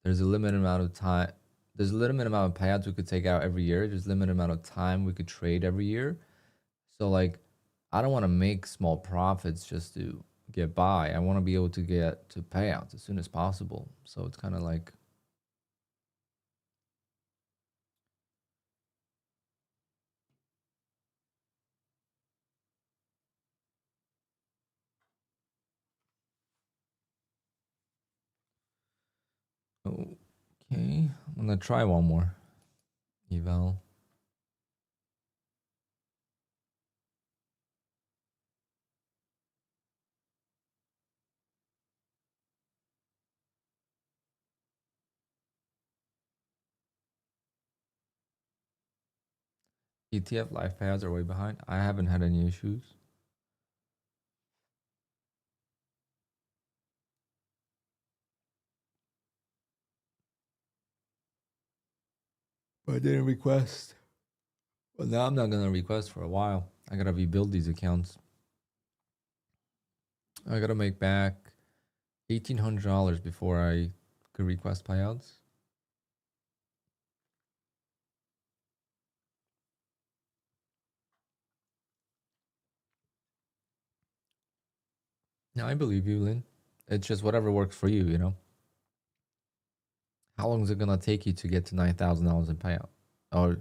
there's a limited amount of time. There's a limited amount of payouts we could take out every year. There's a limited amount of time we could trade every year. So like, I don't want to make small profits just to get by. I want to be able to get to payouts as soon as possible. So it's kind of like, okay, I'm gonna try one more eval. ETF live payouts are way behind. I haven't had any issues. But I didn't request. Well, now I'm not gonna request for a while. I gotta rebuild these accounts. I gotta make back $1,800 before I could request payouts. Yeah, I believe you, Lynn. It's just whatever works for you, you know? How long is it gonna take you to get to $9,000 in payout? Or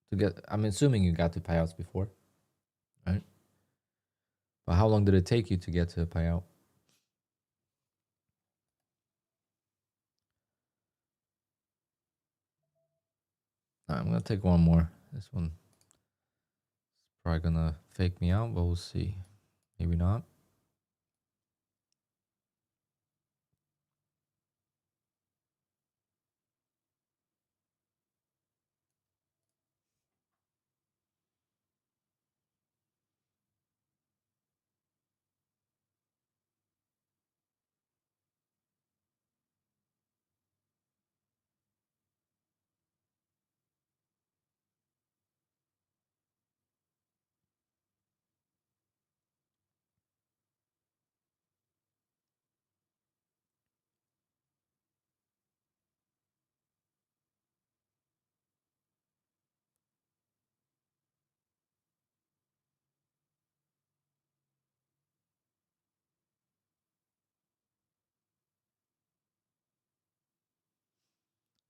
to get, I'm assuming you got to payouts before, right? But how long did it take you to get to a payout? I'm gonna take one more. This one is probably gonna fake me out, but we'll see. Maybe not.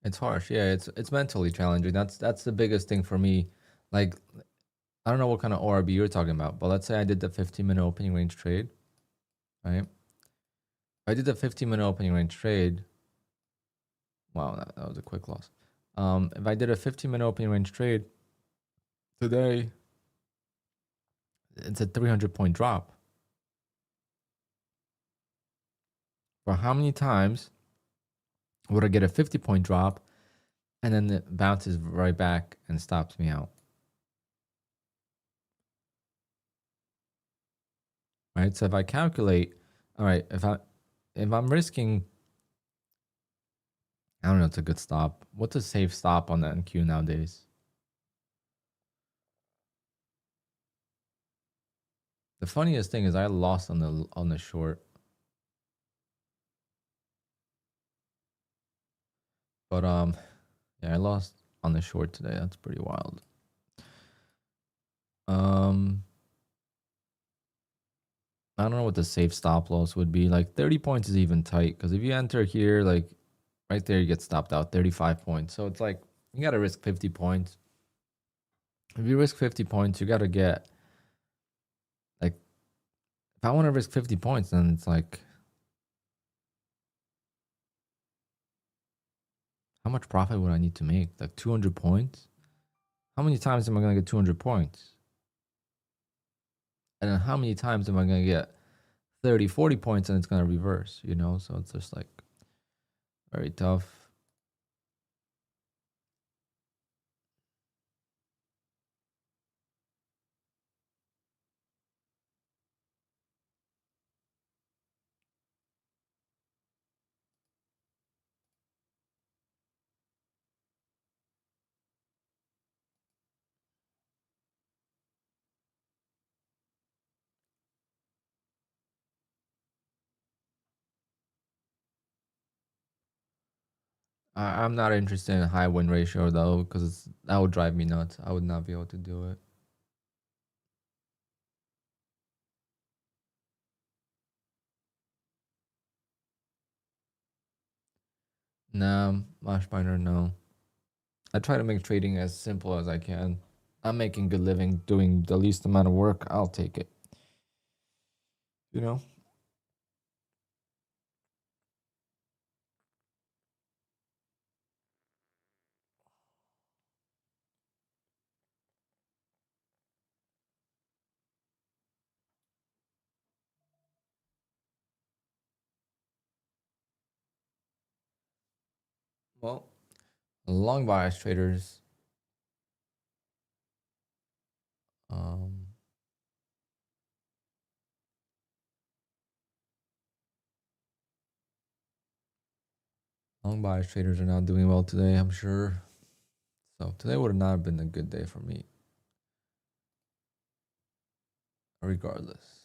It's harsh. Yeah, it's mentally challenging. That's the biggest thing for me. Like, I don't know what kind of ORB you're talking about, but let's say I did the 15-minute opening range trade, right? I did the 15-minute opening range trade. Wow, that was a quick loss. If I did a 15-minute opening range trade today, it's a 300-point drop. For how many times would I get a 50-point drop and then it bounces right back and stops me out? Right? So if I calculate, all right, if I'm risking, I don't know, it's a good stop. What's a safe stop on the NQ nowadays? The funniest thing is I lost on the short. But yeah, I lost on the short today. That's pretty wild. I don't know what the safe stop loss would be. Like 30 points is even tight because if you enter here, like right there, you get stopped out 35 points. So it's like you got to risk 50 points. If you risk 50 points, you got to get like, if I want to risk 50 points, then it's like, how much profit would I need to make? Like 200 points? How many times am I going to get 200 points? And then how many times am I going to get 30, 40 points and it's going to reverse, you know? So it's just like very tough. I'm not interested in high win ratio though, because that would drive me nuts. I would not be able to do it. Nah, Mashbinder, no. I try to make trading as simple as I can. I'm making good living doing the least amount of work. I'll take it. You know? Well, long bias traders, um, long bias traders are not doing well today, I'm sure. So today would have not been a good day for me, regardless.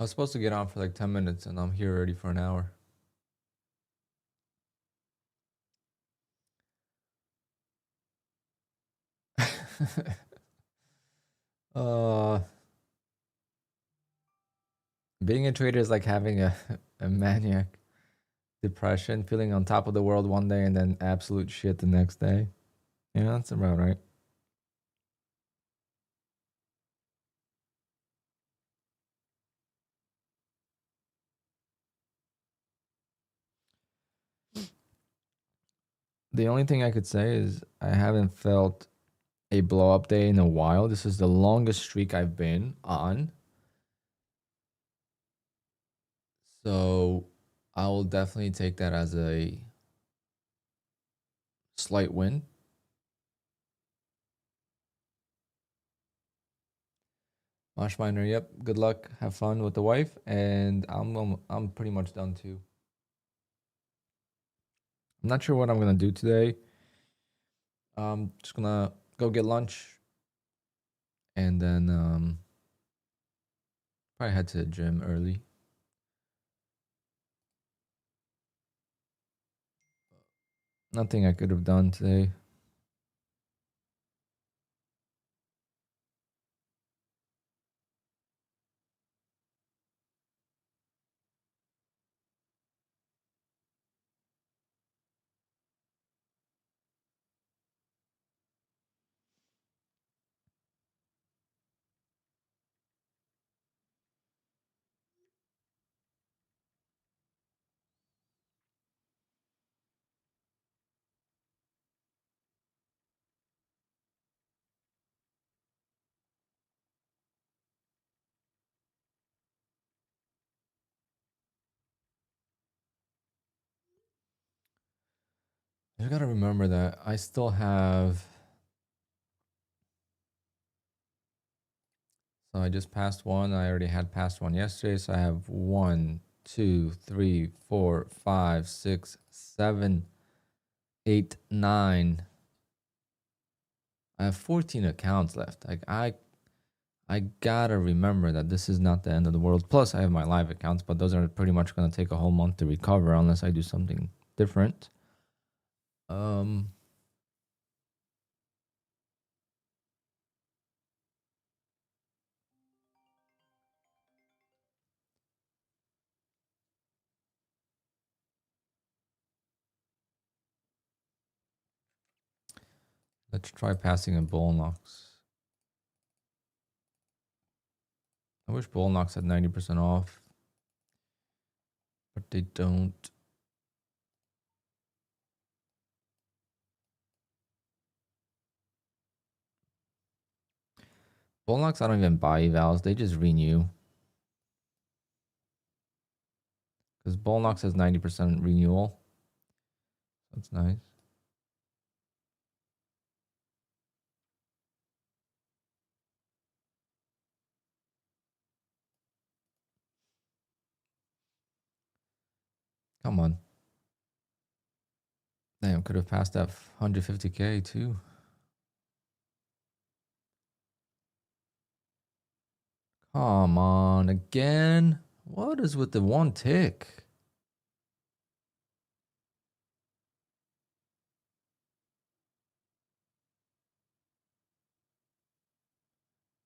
I was supposed to get on for like 10 minutes and I'm here already for an hour. uh, Being a trader is like having a maniac depression, feeling on top of the world one day and then absolute shit the next day. Yeah, that's about right. The only thing I could say is I haven't felt a blow up day in a while. This is the longest streak I've been on. So I will definitely take that as a slight win. Mosh Miner, yep. Good luck. Have fun with the wife. And I'm pretty much done too. I'm not sure what I'm gonna do today. Just gonna go get lunch and then probably head to the gym early. Nothing I could have done today. You gotta remember that I still have. So I just passed one. I already had passed one yesterday. So I have 1, 2, 3, 4, 5, 6, 7, 8, 9. I have 14 accounts left. Like I gotta remember that this is not the end of the world. Plus I have my live accounts, but those are pretty much gonna take a whole month to recover unless I do something different. Um let's try passing a bull knocks. I wish bull knocks had 90% off, but they don't. Bull knocks I don't even buy evals, they just renew. Because bull knocks has 90% renewal. That's nice. Come on. Damn, could have passed that 150K too. Come on, again? What is with the one tick?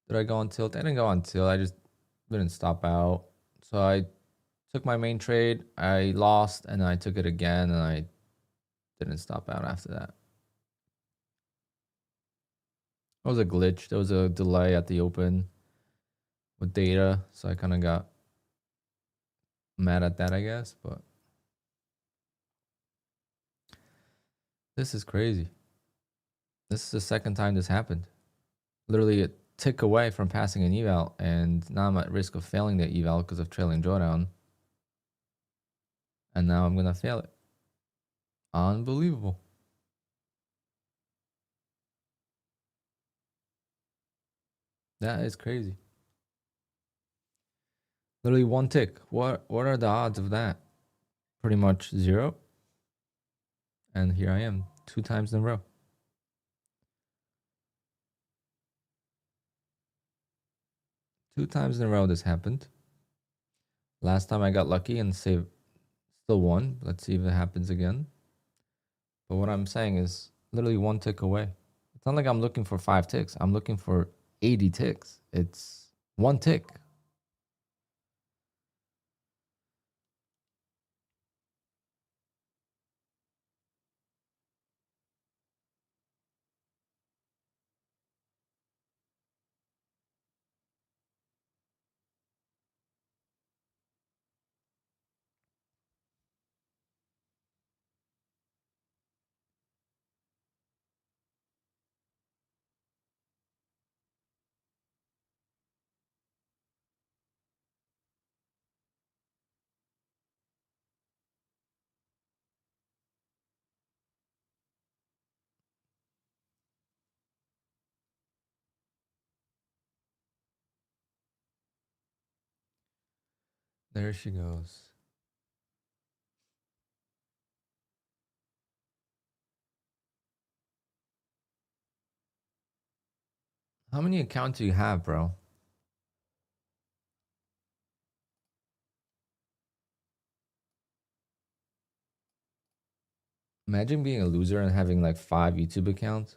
Did I go on tilt? I didn't go on tilt. I just didn't stop out. So I took my main trade. I lost and I took it again and I didn't stop out after that. It was a glitch. There was a delay at the open with data. So I kind of got mad at that, I guess. But this is crazy. This is the second time this happened. Literally a tick away from passing an eval, and now I'm at risk of failing the eval because of trailing drawdown. And now I'm gonna fail it. Unbelievable. That is crazy. Literally one tick. What are the odds of that? Pretty much zero. And here I am, 2 times in a row. Two times in a row this happened. Last time I got lucky and saved, still won. Let's see if it happens again. But what I'm saying is literally one tick away. It's not like I'm looking for 5 ticks. I'm looking for 80 ticks. It's one tick. There she goes. How many accounts do you have, bro? Imagine being a loser and having like 5 YouTube accounts.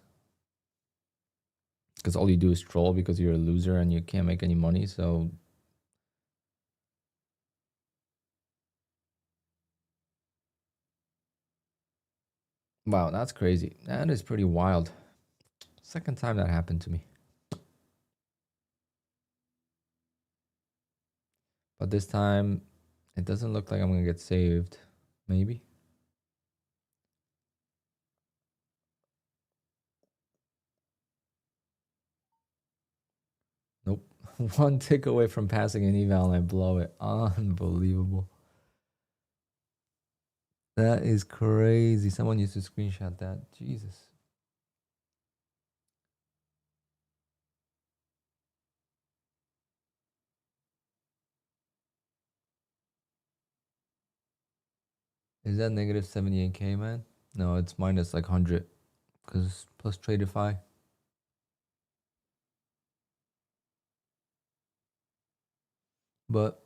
Because all you do is troll because you're a loser and you can't make any money. So, wow, that's crazy. That is pretty wild. Second time that happened to me. But this time, it doesn't look like I'm going to get saved. Maybe. Nope. One tick away from passing an eval and I blow it. Unbelievable. That is crazy. Someone used to screenshot that. Jesus. Is that negative 78K, man? No, it's minus like 100 because plus Tradeify. But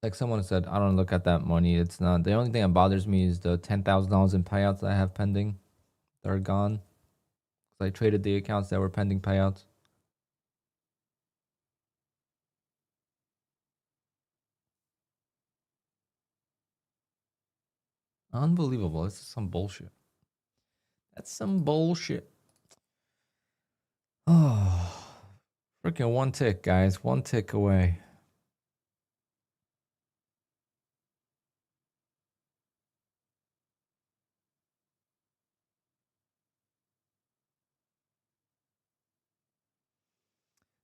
like someone said, I don't look at that money. It's not the only thing that bothers me is the $10,000 in payouts that I have pending. They're gone. Because I traded the accounts that were pending payouts. Unbelievable. This is some bullshit. That's some bullshit. Oh, freaking one tick, guys. One tick away.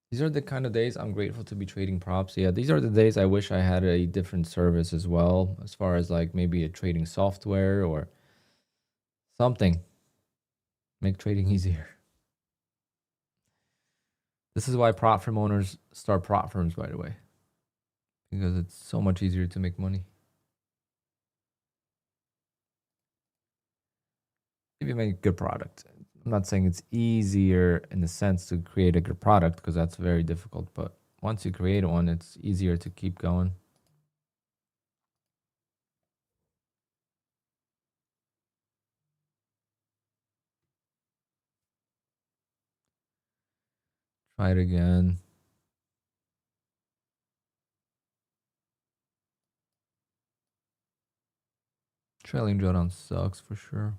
These are the kind of days I'm grateful to be trading props. Yeah, these are the days I wish I had a different service as well, as far as like maybe a trading software or something. Make trading easier. This is why prop firm owners start prop firms, by the way, because it's so much easier to make money. If you make a good product. I'm not saying it's easier in the sense to create a good product because that's very difficult, but once you create one, it's easier to keep going. Try it again. Trailing drawdown sucks for sure.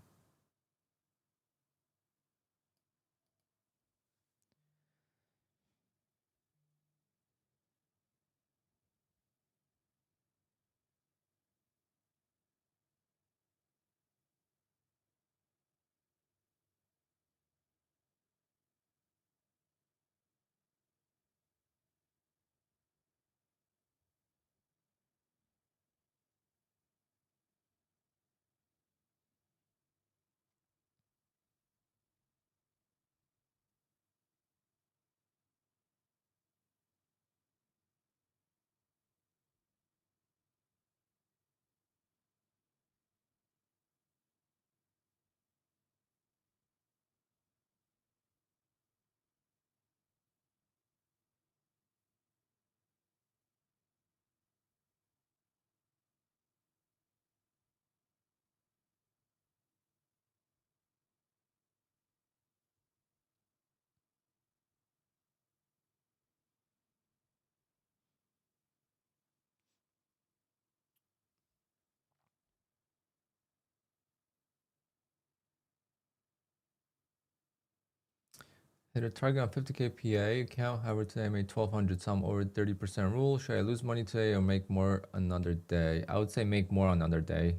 Hit a target on 50K PA account. However, today I made 1,200, some over 30% rule. Should I lose money today or make more another day? I would say make more another day.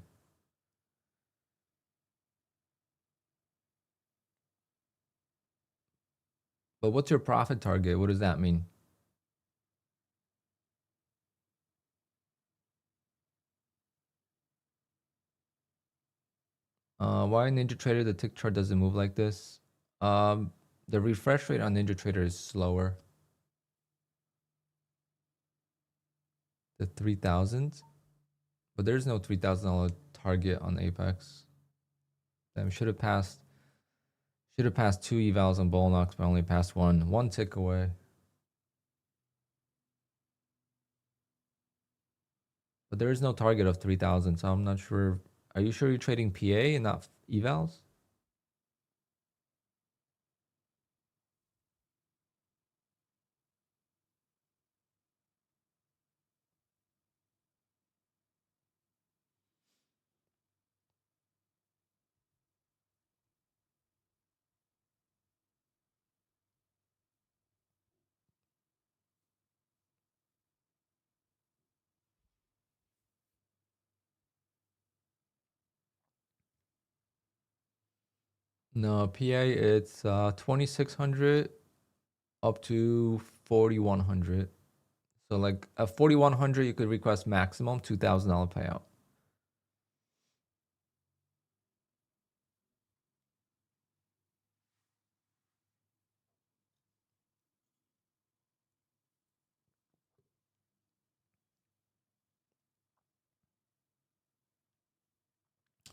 But what's your profit target? What does that mean? Why NinjaTrader the tick chart doesn't move like this? The refresh rate on NinjaTrader is slower. The 3,000, but there's no $3,000 target on Apex. Damn, should have passed 2 evals on Bullnox, but only passed one tick away. But there is no target of 3,000, so I'm not sure. Are you sure you're trading PA and not evals? No, PA it's 2,600 up to 4,100. So like at 4,100, you could request maximum $2,000 payout.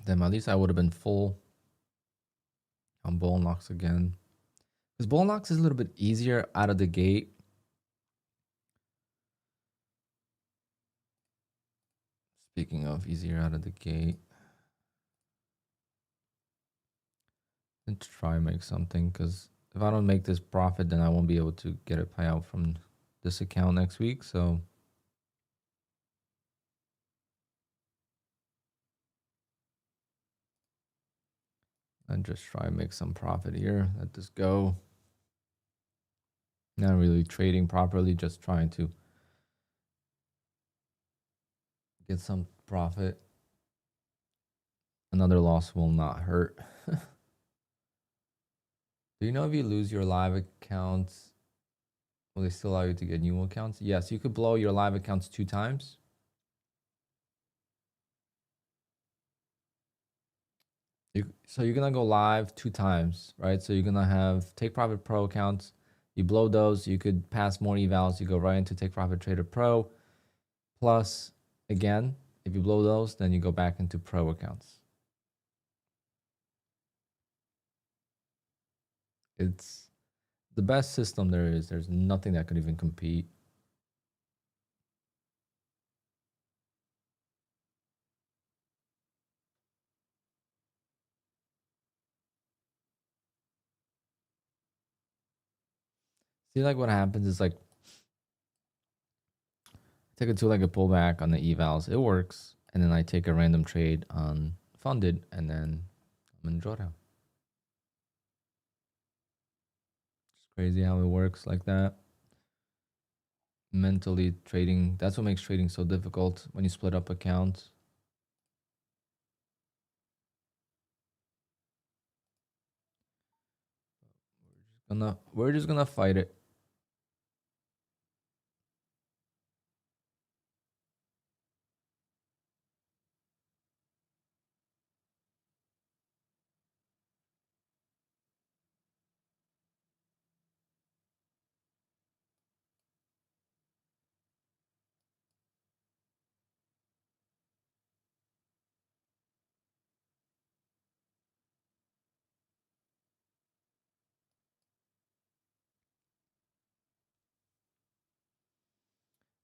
Then at least I would have been full on Bullnox again. Because Bullnox is a little bit easier out of the gate. Speaking of easier out of the gate, let's try and make something, because if I don't make this profit, then I won't be able to get a payout from this account next week. So and just try and make some profit here. Let this go. Not really trading properly, just trying to get some profit. Another loss will not hurt. Do you know if you lose your live accounts, will they still allow you to get new accounts? Yes, you could blow your live accounts 2 times. So you're gonna go live 2 times, right? So you're gonna have Take Profit Pro accounts. You blow those, you could pass more evals. You go right into Take Profit Trader Pro. Plus, again, if you blow those, then you go back into Pro accounts. It's the best system there is. There's nothing that could even compete. See, like what happens is like take a 2-legged pullback on the evals. It works. And then I take a random trade on funded, and then I'm in drawdown. It's crazy how it works like that. Mentally trading, that's what makes trading so difficult when you split up accounts. We're just gonna fight it.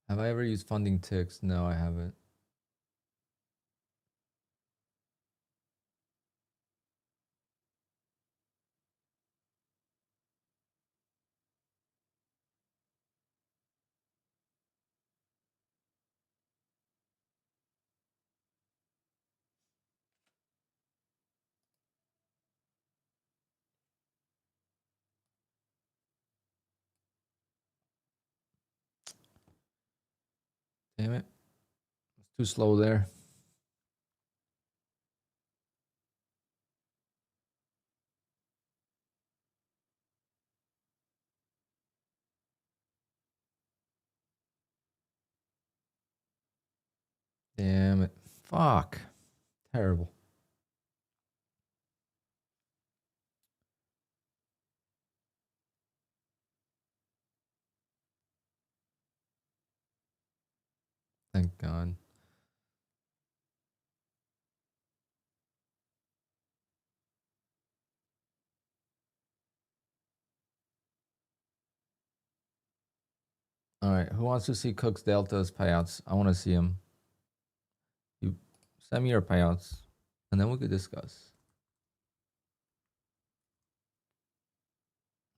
Have I ever used funding ticks? No, I haven't. Damn it. It's too slow there. Damn it. Fuck. Terrible. Thank God. All right. Who wants to see Cook's Delta's payouts? I want to see them. You send me your payouts, and then we could discuss.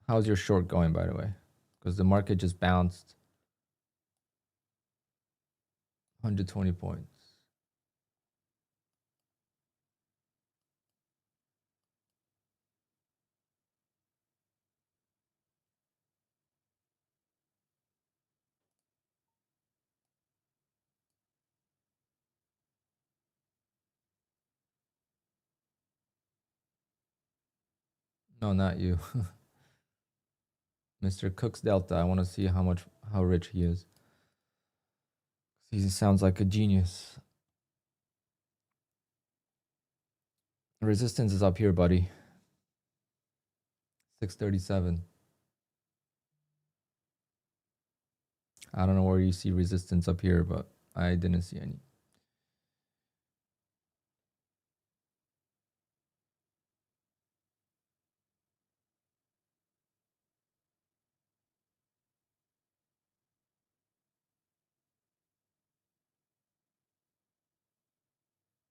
How's your short going, by the way? Because the market just bounced 120 points. No, not you. Mr. Cook's Delta. I want to see how rich he is. He sounds like a genius. Resistance is up here, buddy. 637. I don't know where you see resistance up here, but I didn't see any.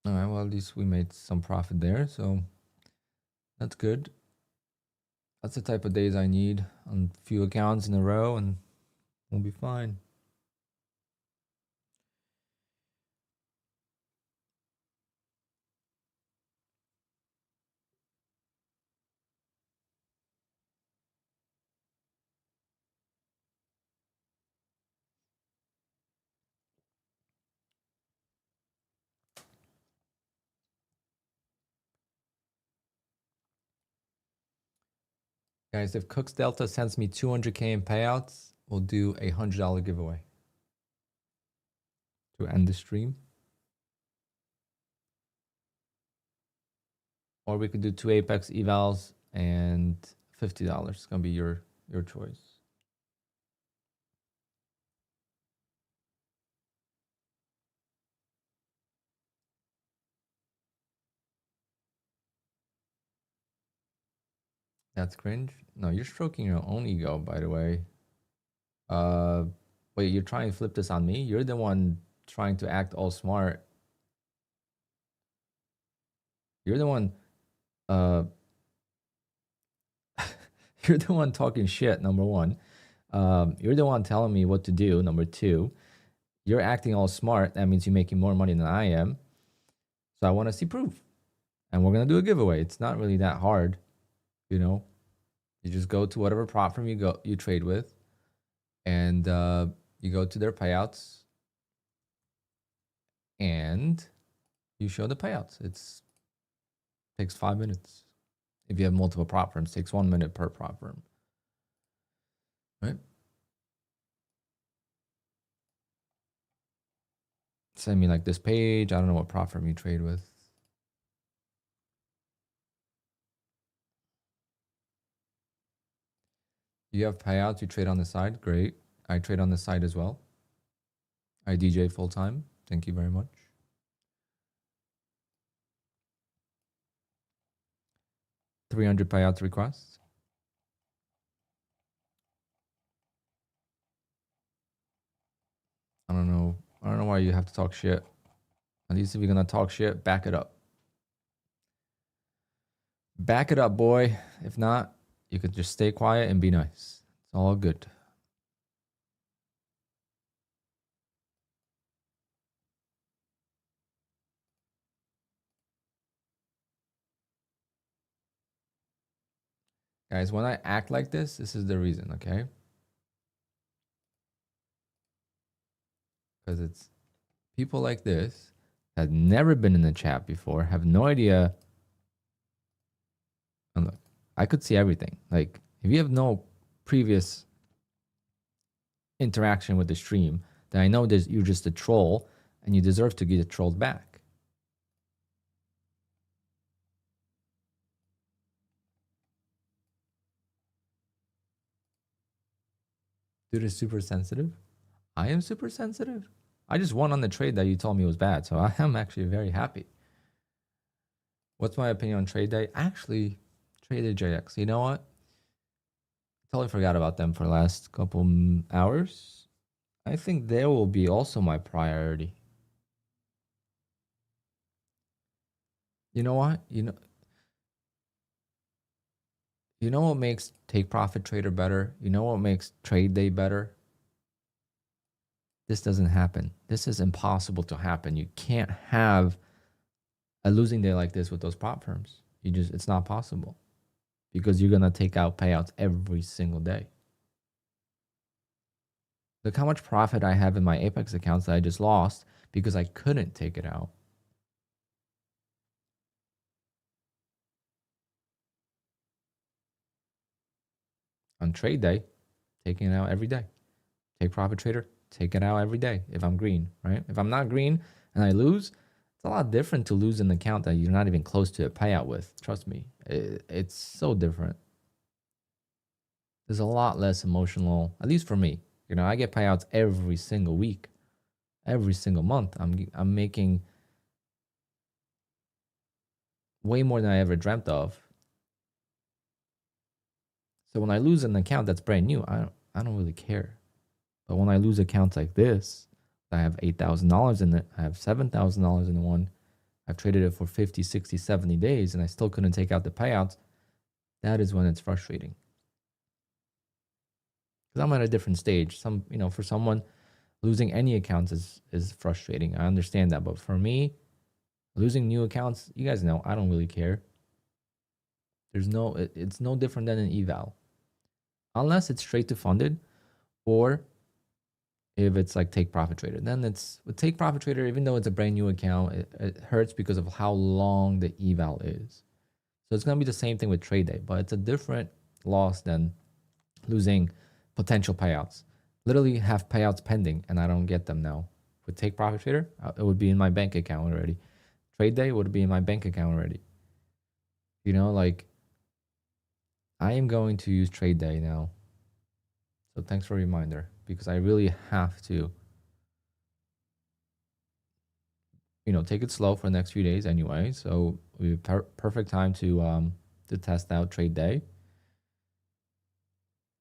All right, well, at least we made some profit there, so that's good. That's the type of days I need on a few accounts in a row, and we'll be fine. Guys, if Cook's Delta sends me 200K in payouts, we'll do a $100 giveaway to end the stream. Or we could do 2 Apex evals and $50. It's gonna be your choice. That's cringe. No, you're stroking your own ego, by the way. Wait, you're trying to flip this on me? You're the one trying to act all smart. You're the one you're the one talking shit, number one. You're the one telling me what to do, number two. You're acting all smart. That means you're making more money than I am. So I want to see proof. And we're going to do a giveaway. It's not really that hard, you know. You just go to whatever prop firm you trade with, and you go to their payouts, and you show the payouts. It takes 5 minutes. If you have multiple prop firms, it takes 1 minute per prop firm. Right? Send me like this page. I don't know what prop firm you trade with. You have payouts, you trade on the side. Great. I trade on the side as well. I DJ full time. Thank you very much. $300 payouts requests. I don't know why you have to talk shit. At least if you're gonna talk shit, back it up. Back it up, boy. If not, you could just stay quiet and be nice. It's all good. Guys, when I act like this is the reason, okay? because it's people like this that never been in the chat before, have no idea. And look, I could see everything. Like if you have no previous interaction with the stream, then I know that you're just a troll and you deserve to get trolled back. Dude is super sensitive. I am super sensitive. I just won on the trade that you told me was bad, so I am actually very happy. What's my opinion on trade day? I actually traded JX. You know what? I totally forgot about them for the last couple hours. I think they will be also my priority. You know what? You know what makes Take Profit Trader better? You know what makes trade day better? This doesn't happen. This is impossible to happen. You can't have a losing day like this with those prop firms. It's not possible because you're going to take out payouts every single day. Look how much profit I have in my Apex accounts that I just lost because I couldn't take it out. On trade day, taking it out every day. Take Profit Trader, take it out every day if I'm green, right? If I'm not green and I lose, it's a lot different to lose an account that you're not even close to a payout with. Trust me, it's so different. There's a lot less emotional, at least for me. You know, I get payouts every single week, every single month. I'm making way more than I ever dreamt of. So when I lose an account that's brand new, I don't really care. But when I lose accounts like this, I have $8,000 in it, I have $7,000 in one, I've traded it for 50, 60, 70 days, and I still couldn't take out the payouts, that is when it's frustrating. Because I'm at a different stage. For someone, losing any accounts is frustrating. I understand that. But for me, losing new accounts, you guys know, I don't really care. It's no different than an eval. Unless it's straight to funded, or if it's like Take Profit Trader. Then it's with Take Profit Trader, even though it's a brand new account, it hurts because of how long the eval is. So it's going to be the same thing with trade day, but it's a different loss than losing potential payouts. Literally have payouts pending and I don't get them now. With Take Profit Trader, it would be in my bank account already. Trade day would be in my bank account already. You know, like I am going to use trade day now. So thanks for a reminder, because I really have to, take it slow for the next few days anyway. So we have perfect time to test out trade day.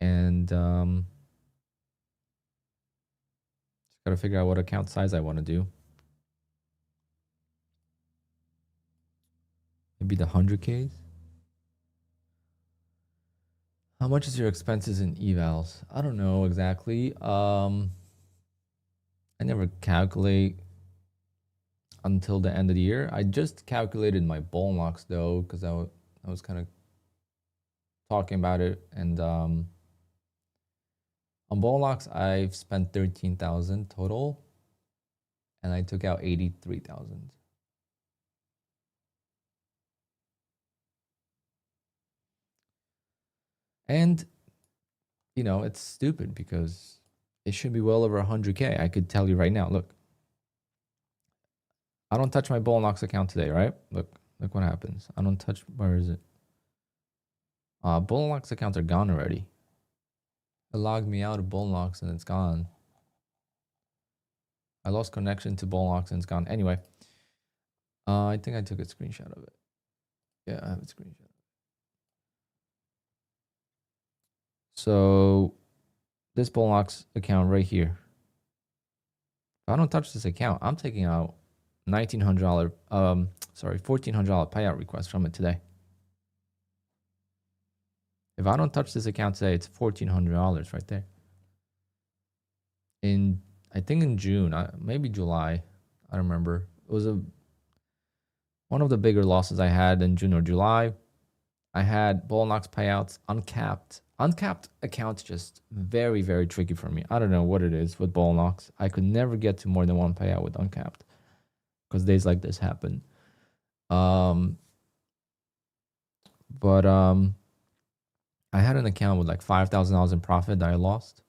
And just got to figure out what account size I want to do. Maybe the 100Ks. How much is your expenses in evals? I don't know exactly. I never calculate until the end of the year. I just calculated my bull locks though, because I was kind of talking about it. And on bull locks, I've spent 13,000 total, and I took out 83,000. And it's stupid because it should be well over 100K. I could tell you right now. Look, I don't touch my bull locks account today, right? Look what happens. I don't touch. Where is it? Bull locks accounts are gone already. It logged me out of bull locks and it's gone. I lost connection to bull locks and it's gone. Anyway, I think I took a screenshot of it. Yeah, I have a screenshot. So this bull locks account right here. If I don't touch this account, I'm taking out $1,400 payout request from it today. If I don't touch this account today, it's $1,400 right there. I think in June, maybe July, I don't remember. It was one of the bigger losses I had in June or July. I had Bullnox payouts uncapped. Uncapped accounts just very, very tricky for me. I don't know what it is with Bullnox. I could never get to more than one payout with uncapped because days like this happen. Um, but I had an account with like $5,000 in profit that I lost.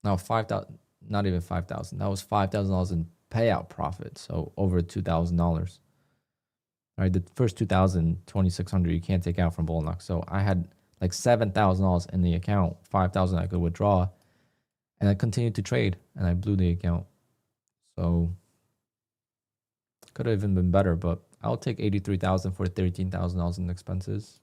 No, 5,000, not even 5,000. That was $5,000 in payout profit. So over $2,000. Right, the first 2,000, 2,600 you can't take out from Bullnox. So I had like $7,000 in the account, 5,000 I could withdraw, and I continued to trade, and I blew the account. So could have even been better, but I'll take 83,000 for $13,000 in expenses.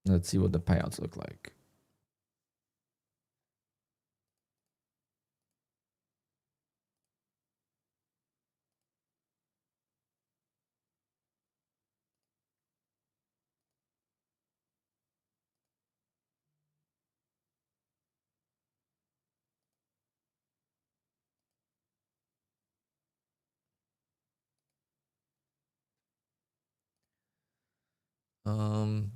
Let's see what the payouts look like. Um,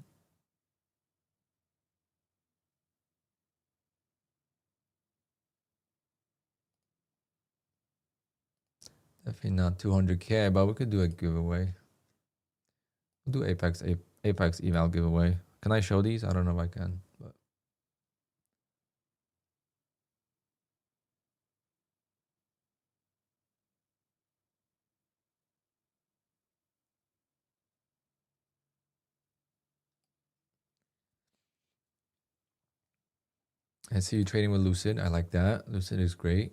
Definitely not 200K, but we could do a giveaway. We'll do Apex eval giveaway. Can I show these? I don't know if I can, but I see you trading with Lucid. I like that. Lucid is great.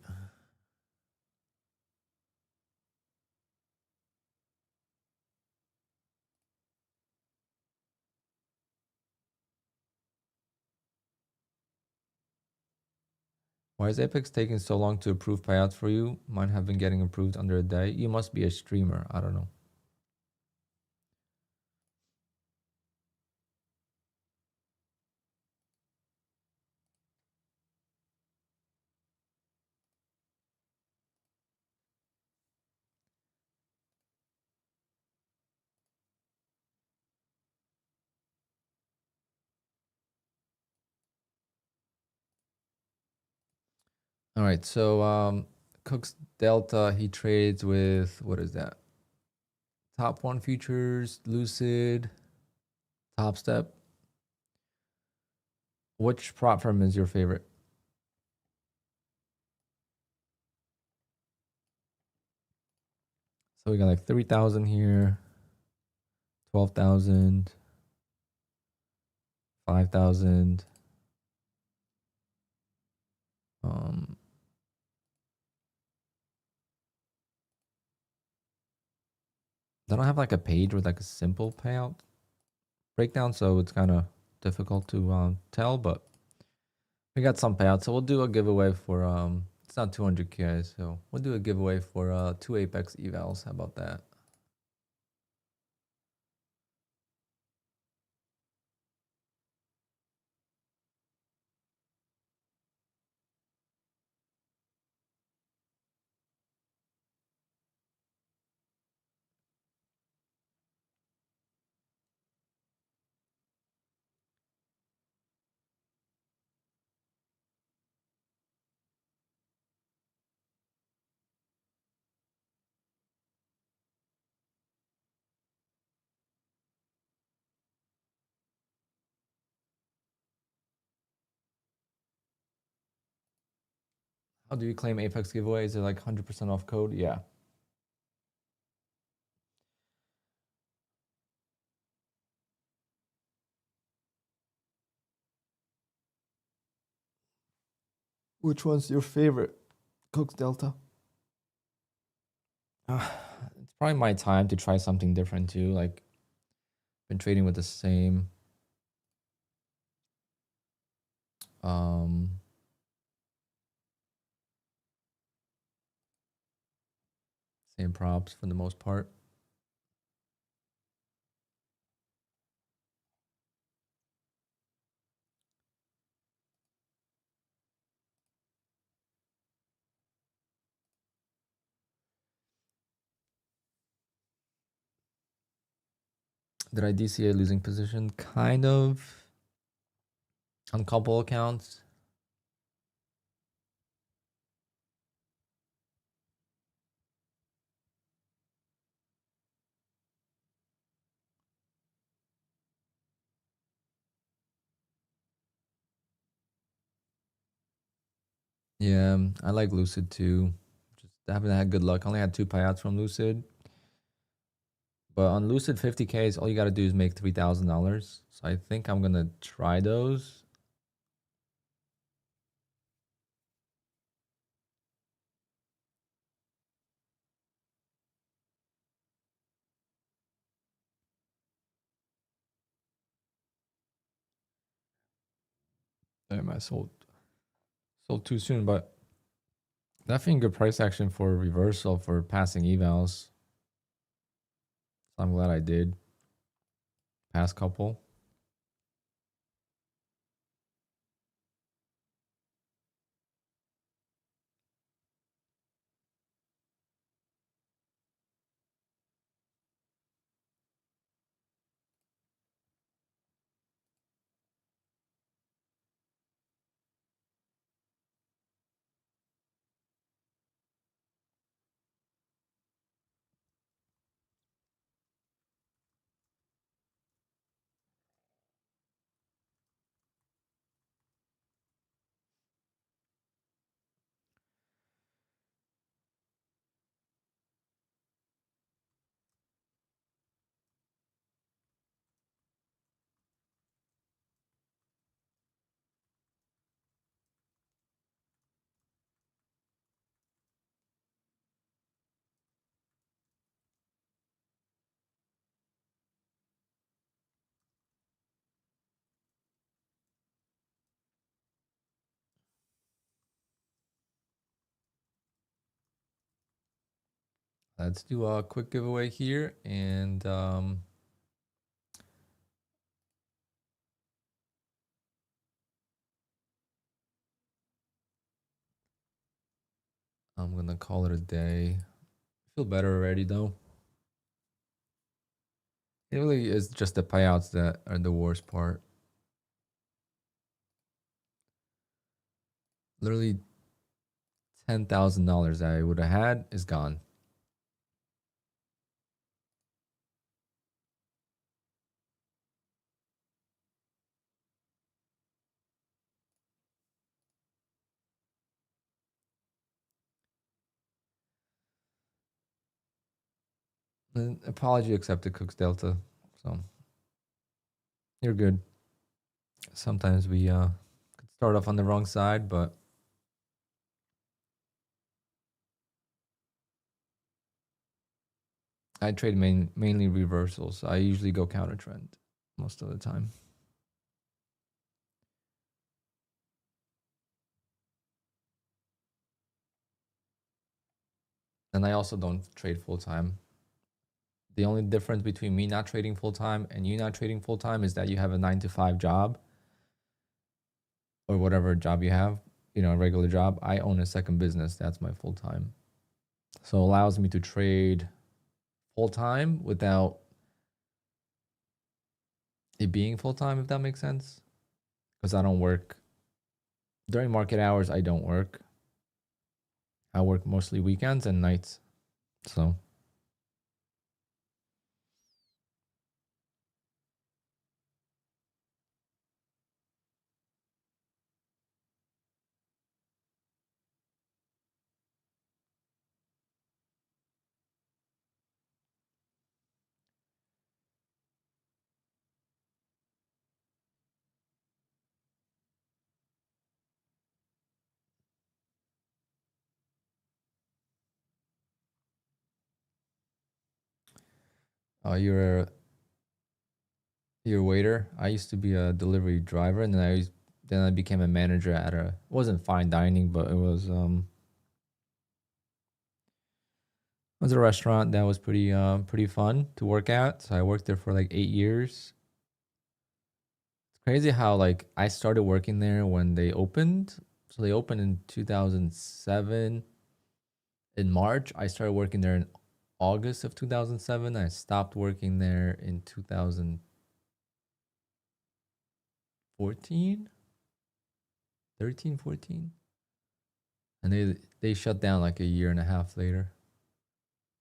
Why is Apex taking so long to approve payouts for you? Mine have been getting approved under a day. You must be a streamer. I don't know. All right, so Cook's Delta, he trades with, what is that? Top One Futures, Lucid, Top Step. Which prop firm is your favorite? So we got like 3,000 here, 12,000, 5,000. They don't have like a page with like a simple payout breakdown, so it's kind of difficult to tell, but we got some payouts. So we'll do a giveaway for it's not 200K, so we'll do a giveaway for 2 Apex evals. How about that? How do you claim Apex giveaway? Is it like 100% off code? Yeah. Which one's your favorite? Cook's Delta. It's probably my time to try something different too. Like, been trading with the um same props for the most part. Did I DCA losing position? Kind of. On a couple accounts. Yeah, I like Lucid too. Just haven't had good luck. I only had 2 payouts from Lucid. But on Lucid 50Ks, all you got to do is make $3,000. So I think I'm going to try those. Damn, I sold too soon, but definitely good price action for reversal for passing evals. So I'm glad I did. Past couple. Let's do a quick giveaway here. And I'm going to call it a day. I feel better already though. It really is just the payouts that are the worst part. Literally $10,000 that I would have had is gone. And apology accepted, Cooks Delta. So you're good. Sometimes we could start off on the wrong side, but I trade mainly reversals. I usually go counter trend most of the time. And I also don't trade full time. The only difference between me not trading full time and you not trading full time is that you have a 9 to 5 job or whatever job you have, you know, a regular job. I own a second business. That's my full time. So it allows me to trade full time without it being full time, if that makes sense. Because I don't work during market hours. I don't work. I work mostly weekends and nights. So you're a waiter. I used to be a delivery driver, and then I became a manager at a, it wasn't fine dining, but it was a restaurant that was pretty fun to work at. So I worked there for like 8 years. It's crazy how like I started working there when they opened. So they opened in 2007. In March, I started working there in August of 2007. I stopped working there in 2014, 13, 14. And they shut down like a year and a half later,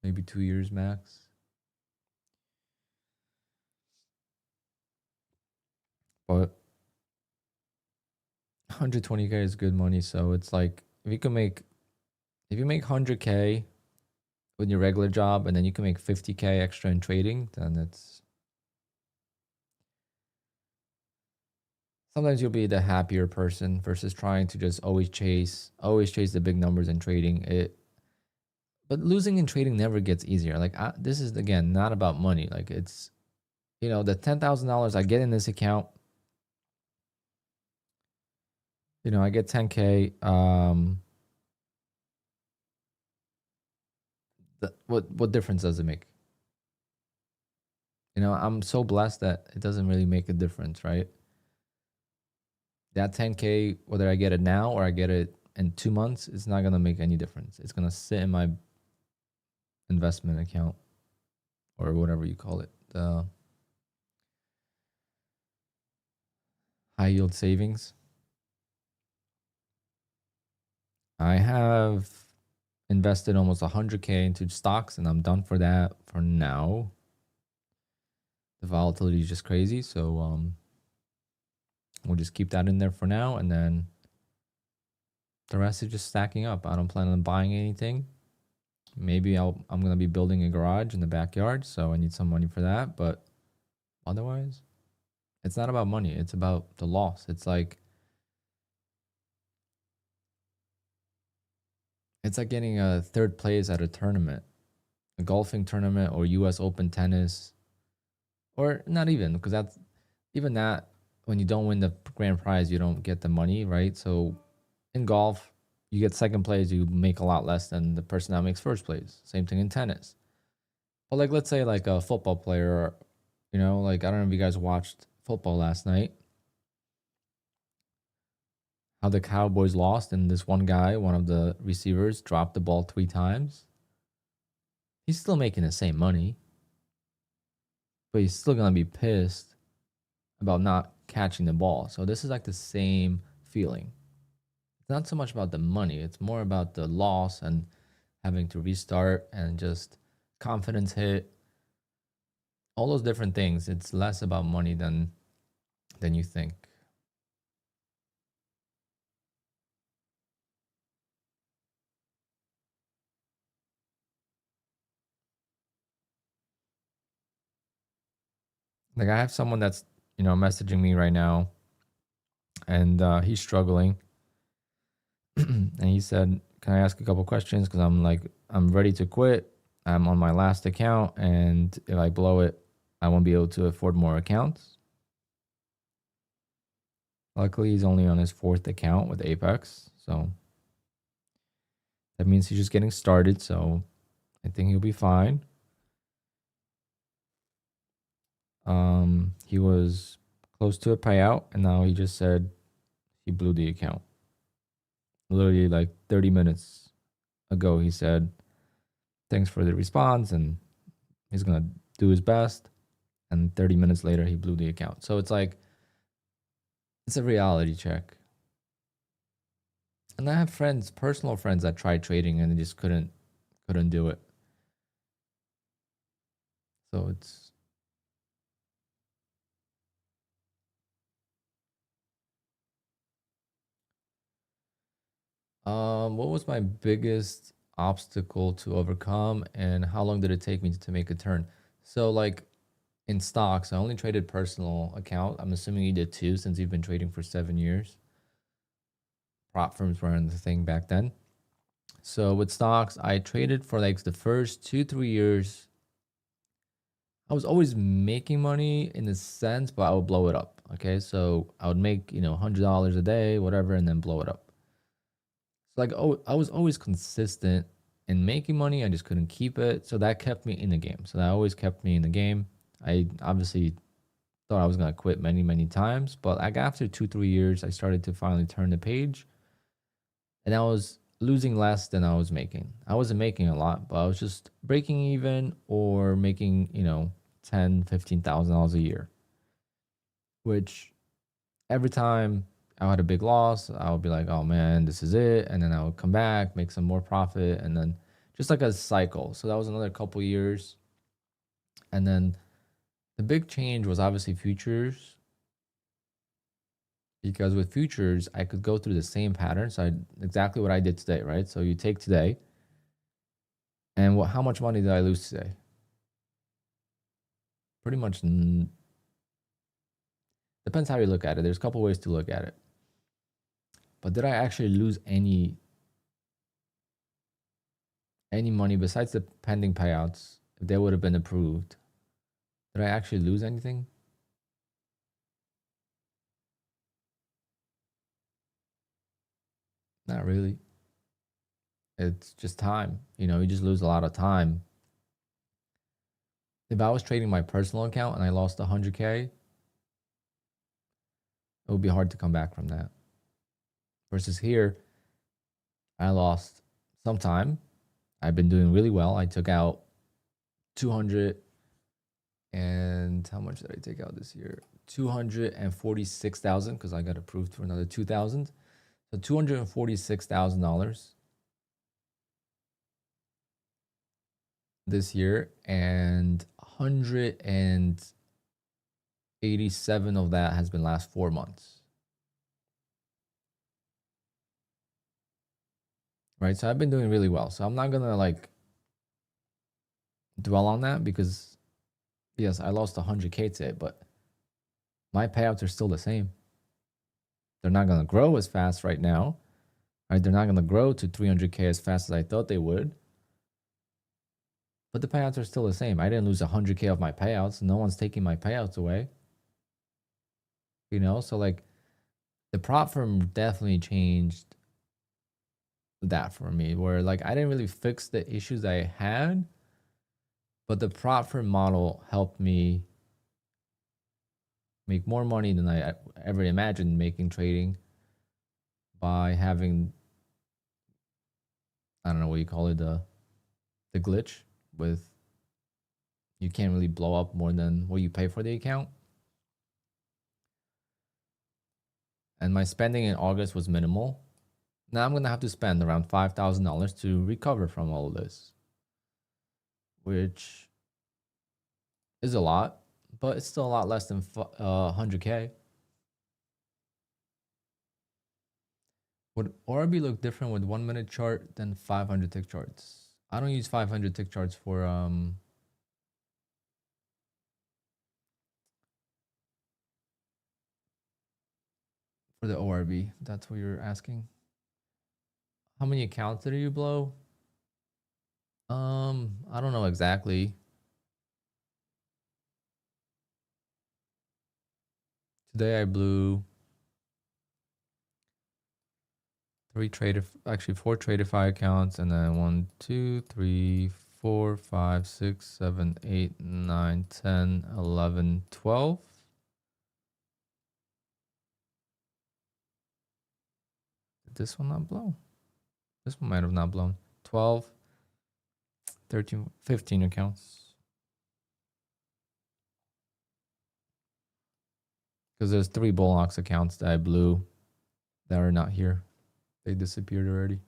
maybe 2 years max. But 120K is good money. So it's like if you make 100K with your regular job and then you can make 50K extra in trading, then it's sometimes you'll be the happier person versus trying to just always chase the big numbers in trading. But losing in trading never gets easier. Like this is again not about money. Like it's the $10,000 I get in this account. I get 10K. What difference does it make? I'm so blessed that it doesn't really make a difference, right? That 10K, whether I get it now or I get it in 2 months, it's not gonna make any difference. It's gonna sit in my investment account or whatever you call it, the high yield savings. I have invested almost 100K into stocks and I'm done for that for now. The volatility is just crazy. So we'll just keep that in there for now. And then the rest is just stacking up. I don't plan on buying anything. Maybe I'm going to be building a garage in the backyard. So I need some money for that. But otherwise, it's not about money. It's about the loss. It's like getting a third place at a tournament, a golfing tournament or US Open tennis, or not even, because that when you don't win the grand prize, you don't get the money, right? So in golf, you get second place, you make a lot less than the person that makes first place. Same thing in tennis. But like, let's say like a football player, like I don't know if you guys watched football last night, how the Cowboys lost and this one guy, one of the receivers, dropped the ball 3 times. He's still making the same money, but he's still going to be pissed about not catching the ball. So this is like the same feeling. It's not so much about the money. It's more about the loss and having to restart and just confidence hit. All those different things. It's less about money than you think. Like I have someone that's, messaging me right now and he's struggling. And he said, can I ask a couple questions? Because I'm ready to quit. I'm on my last account. And if I blow it, I won't be able to afford more accounts. Luckily, he's only on his 4th account with Apex. So that means he's just getting started. So I think he'll be fine. He was close to a payout. And now he just said he blew the account. Literally like 30 minutes ago, he said, thanks for the response. And he's going to do his best. And 30 minutes later, he blew the account. So it's like, it's a reality check. And I have friends, personal friends that tried trading and they just couldn't do it. So it's what was my biggest obstacle to overcome and how long did it take me to make a turn? So like in stocks, I only traded personal account. I'm assuming you did too since you've been trading for 7 years. Prop firms weren't the thing back then. So with stocks, I traded for like the first 2-3 years. I was always making money in a sense, but I would blow it up. Okay, so I would make $100 a day, whatever, and then blow it up. So like, I was always consistent in making money. I just couldn't keep it, so that kept me in the game. So that always kept me in the game. I obviously thought I was gonna quit many times, but like after 2-3 years, I started to finally turn the page, and that was losing less than I was making. I wasn't making a lot, but I was just breaking even or making, you know, $10,000, $15,000 a year, which every time I had a big loss, I would be like, oh man, this is it. And then I would come back, make some more profit, and then just like a cycle. So that was another couple years. And then the big change was obviously futures, because with futures, I could go through the same pattern. So exactly what I did today, right? So you take today, and how much money did I lose today? Pretty much depends how you look at it. There's a couple ways to look at it. But did I actually lose any money besides the pending payouts if they would have been approved? Did I actually lose anything? Not really. It's just time. You know, you just lose a lot of time. If I was trading my personal account and I lost 100K, it would be hard to come back from that. Versus here, I lost some time. I've been doing really well. I took out 200 and how much did I take out this year? 246,000 because I got approved for another 2,000. So $246,000 this year, and 187 of that has been last 4 months. Right? So I've been doing really well. So I'm not going to like dwell on that because yes, I lost 100K today, but my payouts are still the same. They're not going to grow as fast right now. Right? They're not going to grow to 300K as fast as I thought they would. But the payouts are still the same. I didn't lose 100K of my payouts. No one's taking my payouts away. You know, so like the prop firm definitely changed that for me, where like I didn't really fix the issues I had, but the prop firm model helped me make more money than I ever imagined making trading by having, I don't know what you call it, the glitch with you can't really blow up more than what you pay for the account. And my spending in August was minimal. Now I'm going to have to spend around $5,000 to recover from all of this, which is a lot, but it's still a lot less than 100K. Would ORB look different with 1 minute chart than 500 tick charts? I don't use 500 tick charts for the ORB. That's what you're asking. How many accounts did you blow? I don't know exactly. Today I blew four Tradeify accounts, and then 1, 2, 3, 4, 5, 6, 7, 8, 9, 10, 11, 12. Did this one not blow? This one might have not blown. 12, 13, 15 accounts. Because there's 3 Bullnox accounts that I blew that are not here. They disappeared already.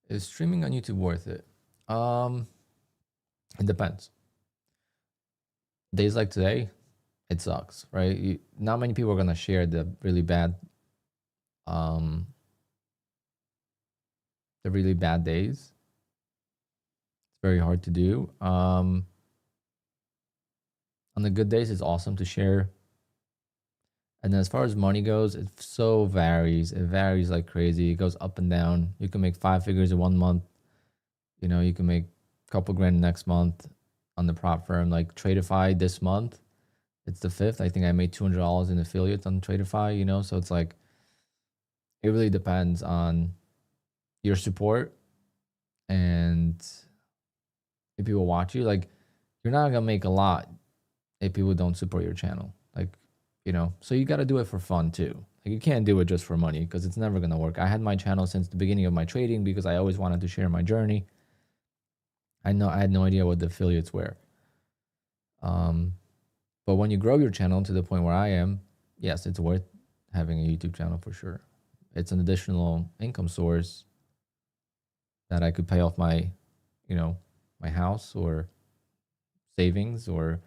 Is streaming on YouTube worth it? It depends. Days like today, it sucks, right? Not many people are gonna share the really bad days. It's very hard to do. On the good days, it's awesome to share. And then as far as money goes, it so varies. It varies like crazy. It goes up and down. You can make 5 figures in 1 month. You know, you can make a couple grand next month on the prop firm. Like Tradeify this month, it's the 5th. I think I made $200 in affiliates on Tradeify, you know? So it's like, it really depends on your support And if people watch you, like, you're not gonna make a lot if people don't support your channel. Like, so you got to do it for fun too. Like, you can't do it just for money because it's never gonna work. I had my channel since the beginning of my trading because I always wanted to share my journey. I had no idea what the affiliates were. But when you grow your channel to the point where I am, yes, it's worth having a YouTube channel for sure. It's an additional income source that I could pay off my, my house or savings, or,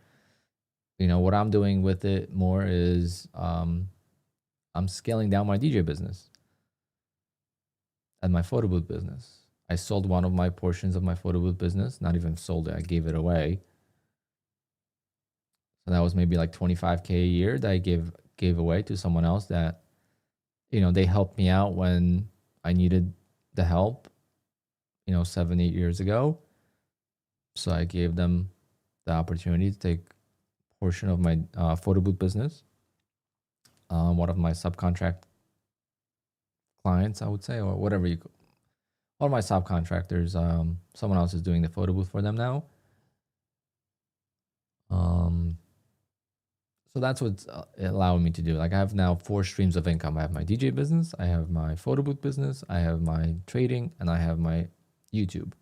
what I'm doing with it more is I'm scaling down my DJ business and my photo booth business. I sold one of my portions of my photo booth business, not even sold it, I gave it away. So that was maybe like 25K a year that I gave away to someone else that, they helped me out when I needed the help, 7, 8 years ago. So I gave them the opportunity to take a portion of my photo booth business. One of my subcontract clients, I would say, or whatever one of my subcontractors, someone else is doing the photo booth for them now. So that's what's allowing me to do. Like, I have now 4 streams of income. I have my DJ business, I have my photo booth business, I have my trading, and I have my YouTube.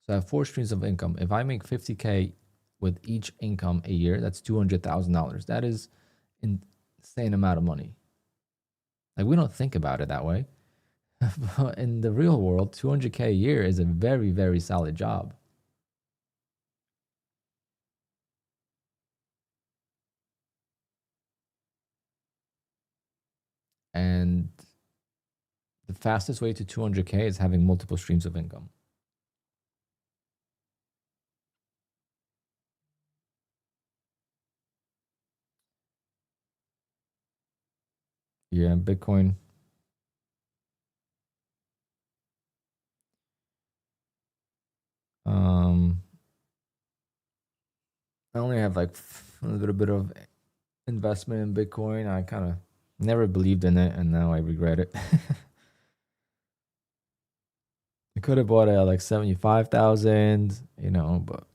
So I have 4 streams of income. If I make 50K with each income a year, that's $200,000. That is an insane amount of money. Like, we don't think about it that way. But in the real world, 200K a year is a very, very solid job. And the fastest way to 200K is having multiple streams of income. Yeah, Bitcoin. I only have like a little bit of investment in Bitcoin. I kind of never believed in it, and now I regret it. I could have bought it at like 75,000, but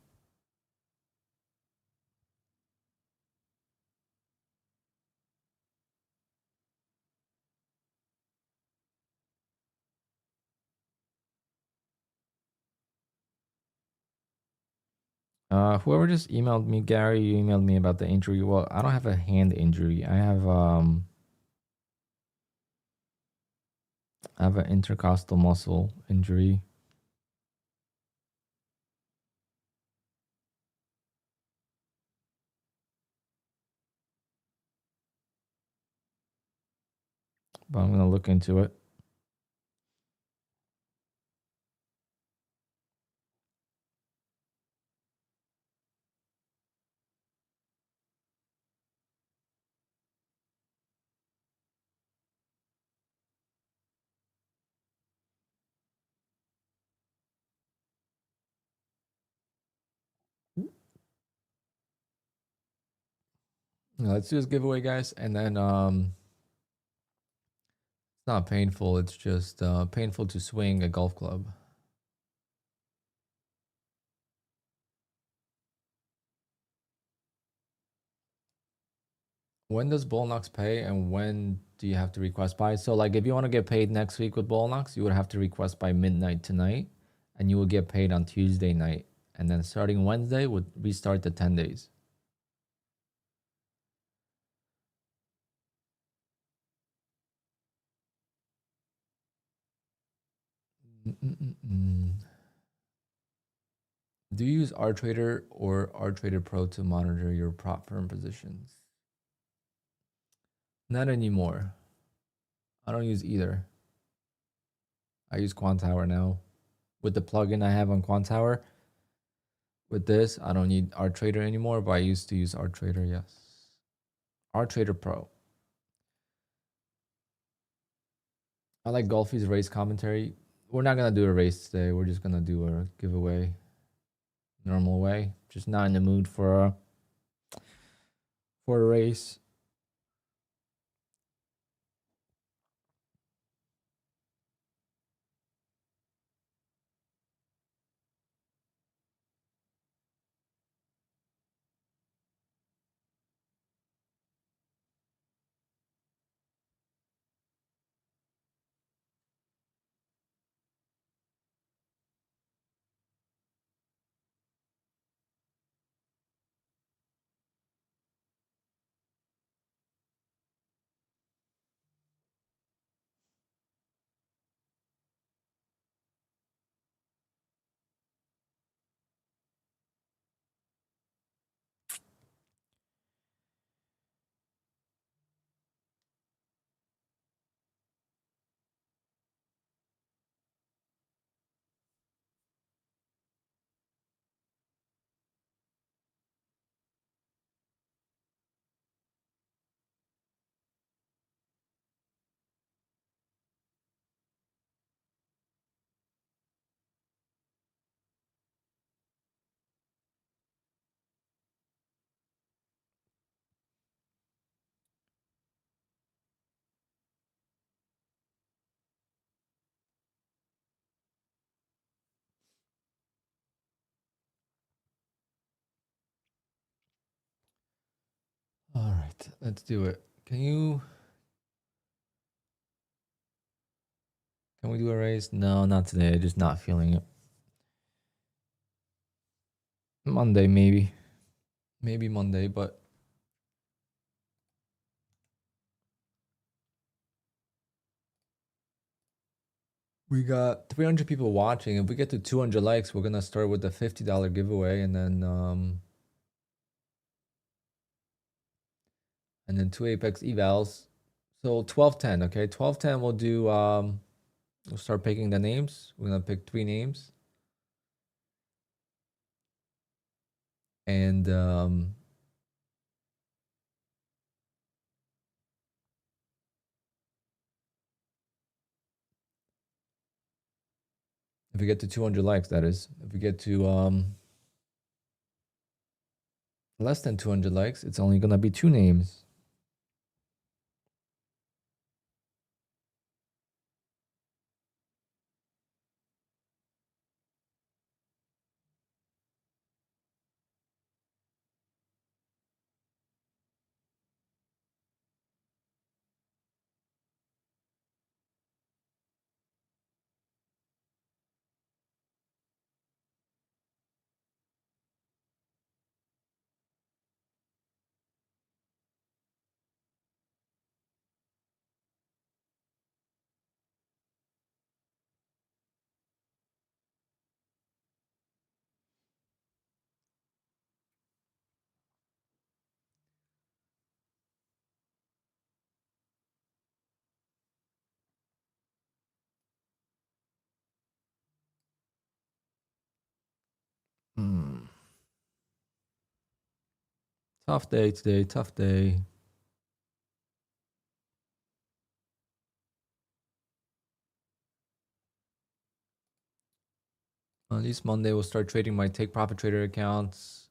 whoever just emailed me, Gary, you emailed me about the injury. Well, I don't have a hand injury. I have an intercostal muscle injury. But I'm gonna look into it. Let's do this giveaway, guys, and then it's not painful. It's just painful to swing a golf club. When does Bullnox pay, and when do you have to request by? So, like, if you want to get paid next week with Bullnox, you would have to request by midnight tonight, and you will get paid on Tuesday night. And then starting Wednesday would restart the 10 days. Do you use RTrader or RTrader Pro to monitor your prop firm positions? Not anymore. I don't use either. I use QUANTOWER now. With the plugin I have on QUANTOWER, with this, I don't need RTrader anymore, but I used to use RTrader, yes. RTrader Pro. I like Golfy's race commentary. We're not going to do a race today. We're just going to do a giveaway. Normal way. Just not in the mood for a race. let's do it. Can we do a raise? No, not today. Just not feeling it. Monday, maybe. Maybe Monday, but we got 300 people watching. If we get to 200 likes, we're gonna start with the $50 giveaway, and then 2 Apex evals. So 1210, okay? 1210 we'll do we'll start picking the names. We're gonna pick 3 names. And if we get to 200 likes, that is. If we get to less than 200 likes, it's only gonna be 2 names. Tough day today, tough day. At least Monday we'll start trading my Take Profit Trader accounts.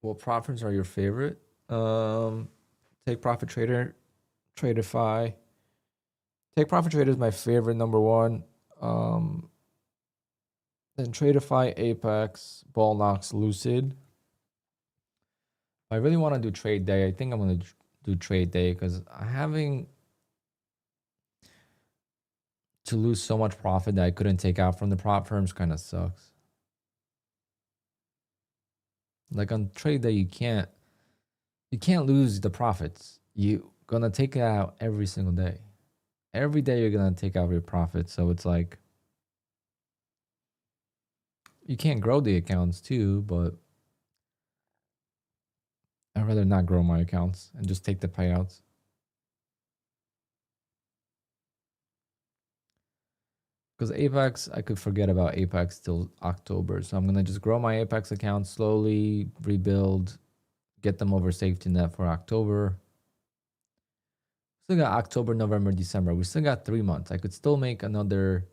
What profits are your favorite? Take Profit Trader, Tradeify. Take Profit Trader is my favorite, number one. Then Tradeify, Apex, Ballnox, Lucid. I really want to do trade day. I think I'm gonna do trade day because having to lose so much profit that I couldn't take out from the prop firms kind of sucks. Like on trade day, you can't lose the profits. You gonna take it out every single day. Every day you're gonna take out your profits. So it's like you can't grow the accounts too, but I'd rather not grow my accounts and just take the payouts. Because Apex, I could forget about Apex till October. So I'm gonna just grow my Apex accounts slowly, rebuild, get them over safety net for October. Still got October, November, December. We still got 3 months. I could still make another.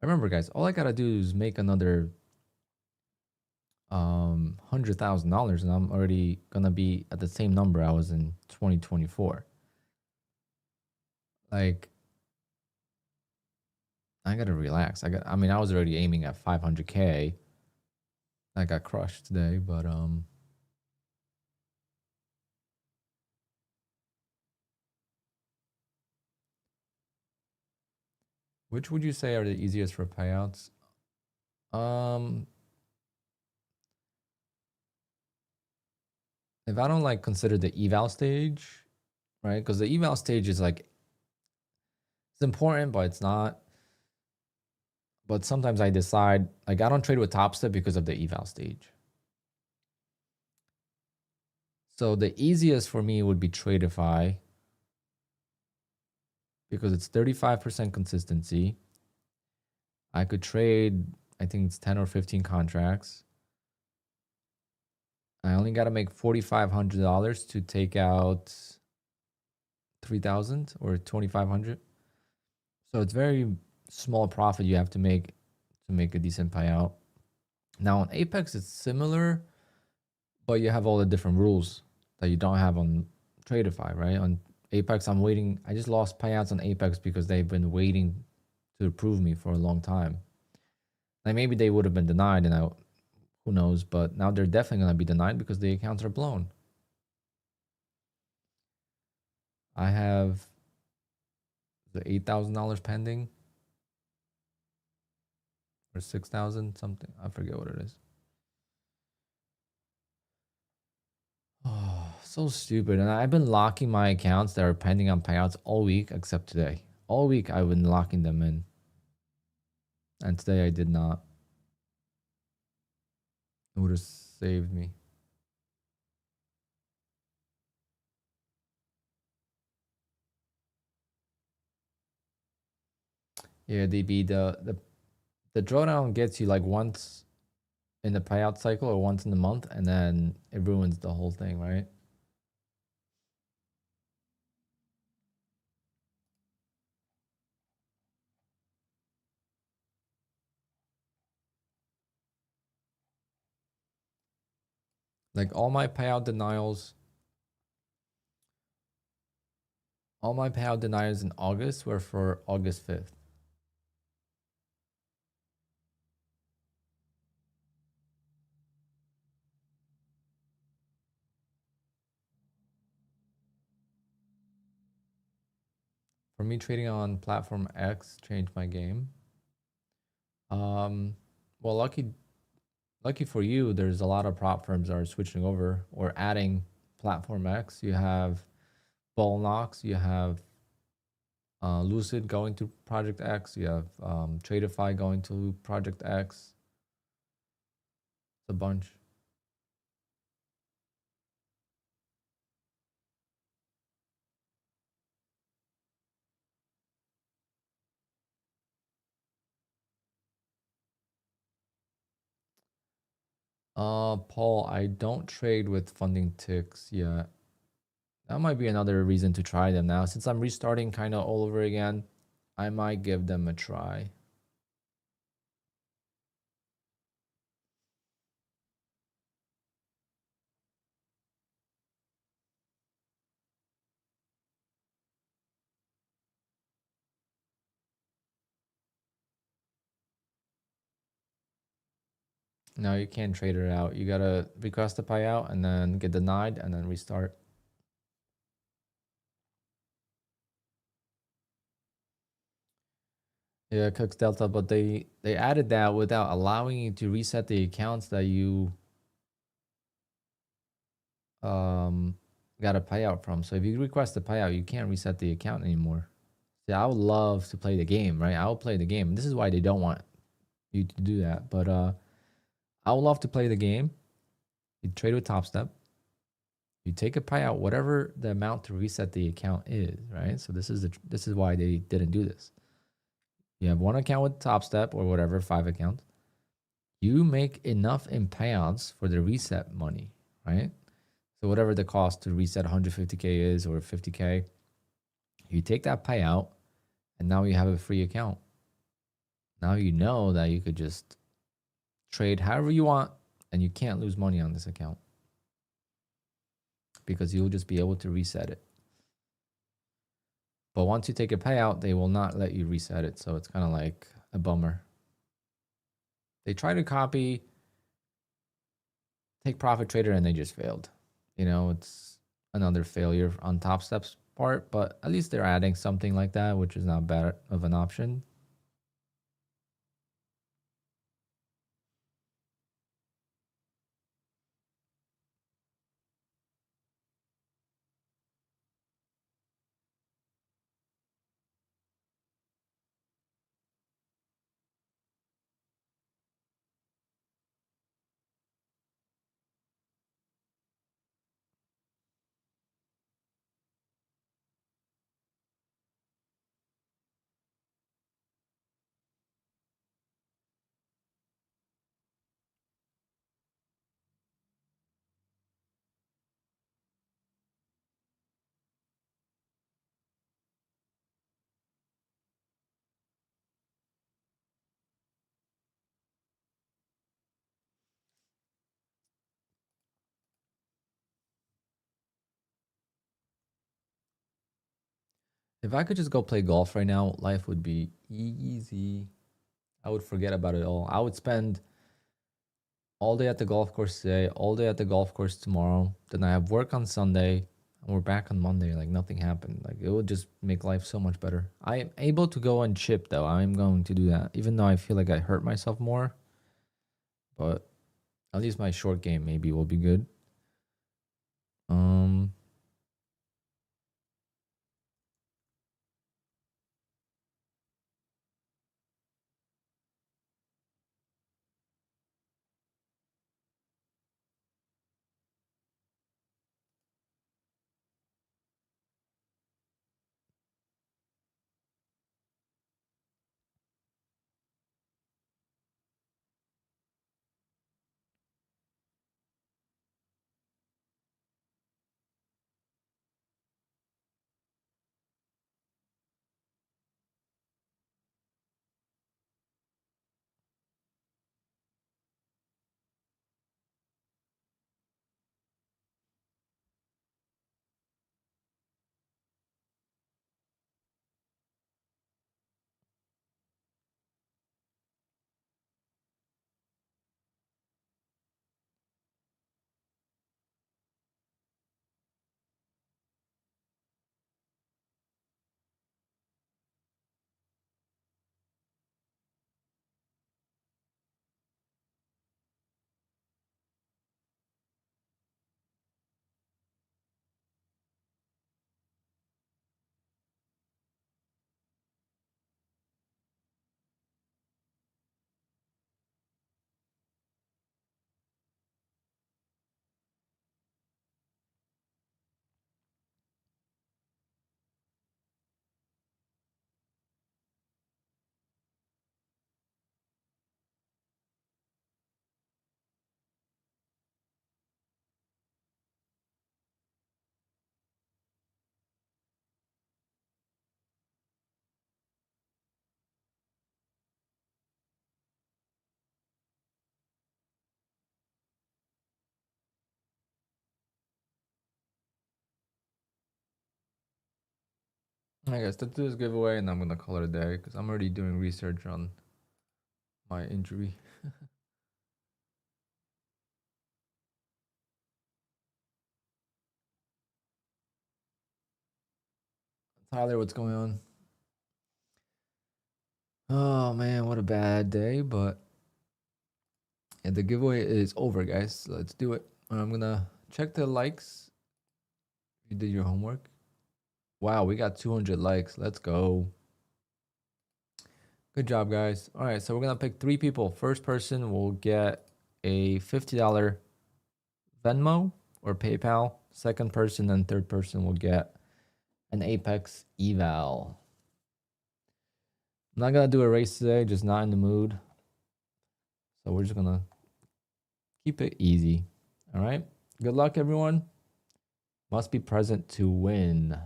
Remember, guys, all I gotta do is make another $100,000, and I'm already gonna be at the same number I was in 2024. Like, I gotta relax. I mean, I was already aiming at 500K. I got crushed today, but which would you say are the easiest for payouts? If I don't like consider the eval stage, right? Because the eval stage is like, it's important, but it's not. But sometimes I decide, like, I don't trade with Top Step because of the eval stage. So the easiest for me would be Tradeify because it's 35% consistency. I could trade, I think it's 10 or 15 contracts. I only got to make $4,500 to take out 3,000 or 2,500. So it's very small profit you have to make a decent payout. Now on Apex, it's similar, but you have all the different rules that you don't have on Tradeify, right? On Apex, I'm waiting. I just lost payouts on Apex because they've been waiting to approve me for a long time. Like maybe they would have been denied, and who knows? But now they're definitely gonna be denied because the accounts are blown. I have the $8,000 pending or 6,000 something. I forget what it is. Oh, so stupid. And I've been locking my accounts that are pending on payouts all week except today. All week I've been locking them in. And today I did not. It would have saved me. Yeah, DB, the drawdown gets you like once in the payout cycle or once in the month, and then it ruins the whole thing, right? Like all my payout denials in August were for August 5th. For me, trading on platform X changed my game. Well, lucky for you, there's a lot of prop firms that are switching over or adding platform X. You have Bullnox, you have Lucid going to Project X, you have Tradeify going to Project X. It's a bunch. Paul, I don't trade with funding ticks yet. That might be another reason to try them now. Since I'm restarting kind of all over again, I might give them a try. No, you can't trade it out. You gotta request a payout and then get denied and then restart. Yeah, Cooks Delta, but they added that without allowing you to reset the accounts that you got a payout from. So if you request a payout, you can't reset the account anymore. Yeah, I would love to play the game, right? I will play the game. This is why they don't want you to do that. But I would love to play the game. You trade with Top Step. You take a payout, whatever the amount to reset the account is, right? So this is why they didn't do this. You have one account with Top Step or whatever, 5 accounts. You make enough in payouts for the reset money, right? So whatever the cost to reset 150K is or 50K, you take that payout and now you have a free account. Now you know that you could just trade however you want and you can't lose money on this account because you'll just be able to reset it. But once you take a payout, they will not let you reset it. So it's kind of like a bummer. They try to copy Take Profit Trader and they just failed. You know, it's another failure on Top Step's part, but at least they're adding something like that, which is not bad of an option. If I could just go play golf right now, life would be easy. I would forget about it all. I would spend all day at the golf course today, all day at the golf course tomorrow. Then I have work on Sunday, and we're back on Monday. Like nothing happened. Like it would just make life so much better. I am able to go and chip though. I'm going to do that, even though I feel like I hurt myself more. But at least my short game maybe will be good. I guess let's do this giveaway, and I'm gonna call it a day because I'm already doing research on my injury. Tyler, what's going on? Oh man, what a bad day, but yeah, the giveaway is over, guys. So let's do it. I'm gonna check the likes. You did your homework. Wow, we got 200 likes. Let's go. Good job, guys. All right, so we're gonna pick 3 people. First person will get a $50 Venmo or PayPal. Second person and third person will get an Apex eval. I'm not gonna do a race today, just not in the mood. So we're just gonna keep it easy. All right. Good luck, everyone. Must be present to win.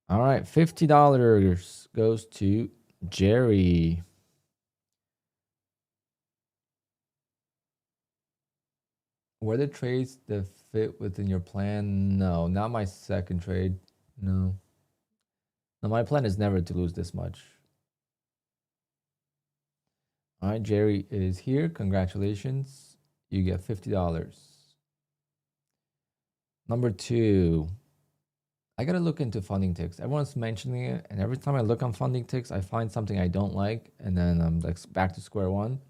All right, $50 goes to Jerry. Were the trades that fit within your plan? No, not my second trade. No. No, my plan is never to lose this much. All right, Jerry is here. Congratulations. You get $50. Number 2. I gotta look into funding ticks. Everyone's mentioning it, and every time I look on funding ticks, I find something I don't like, and then I'm like back to square one.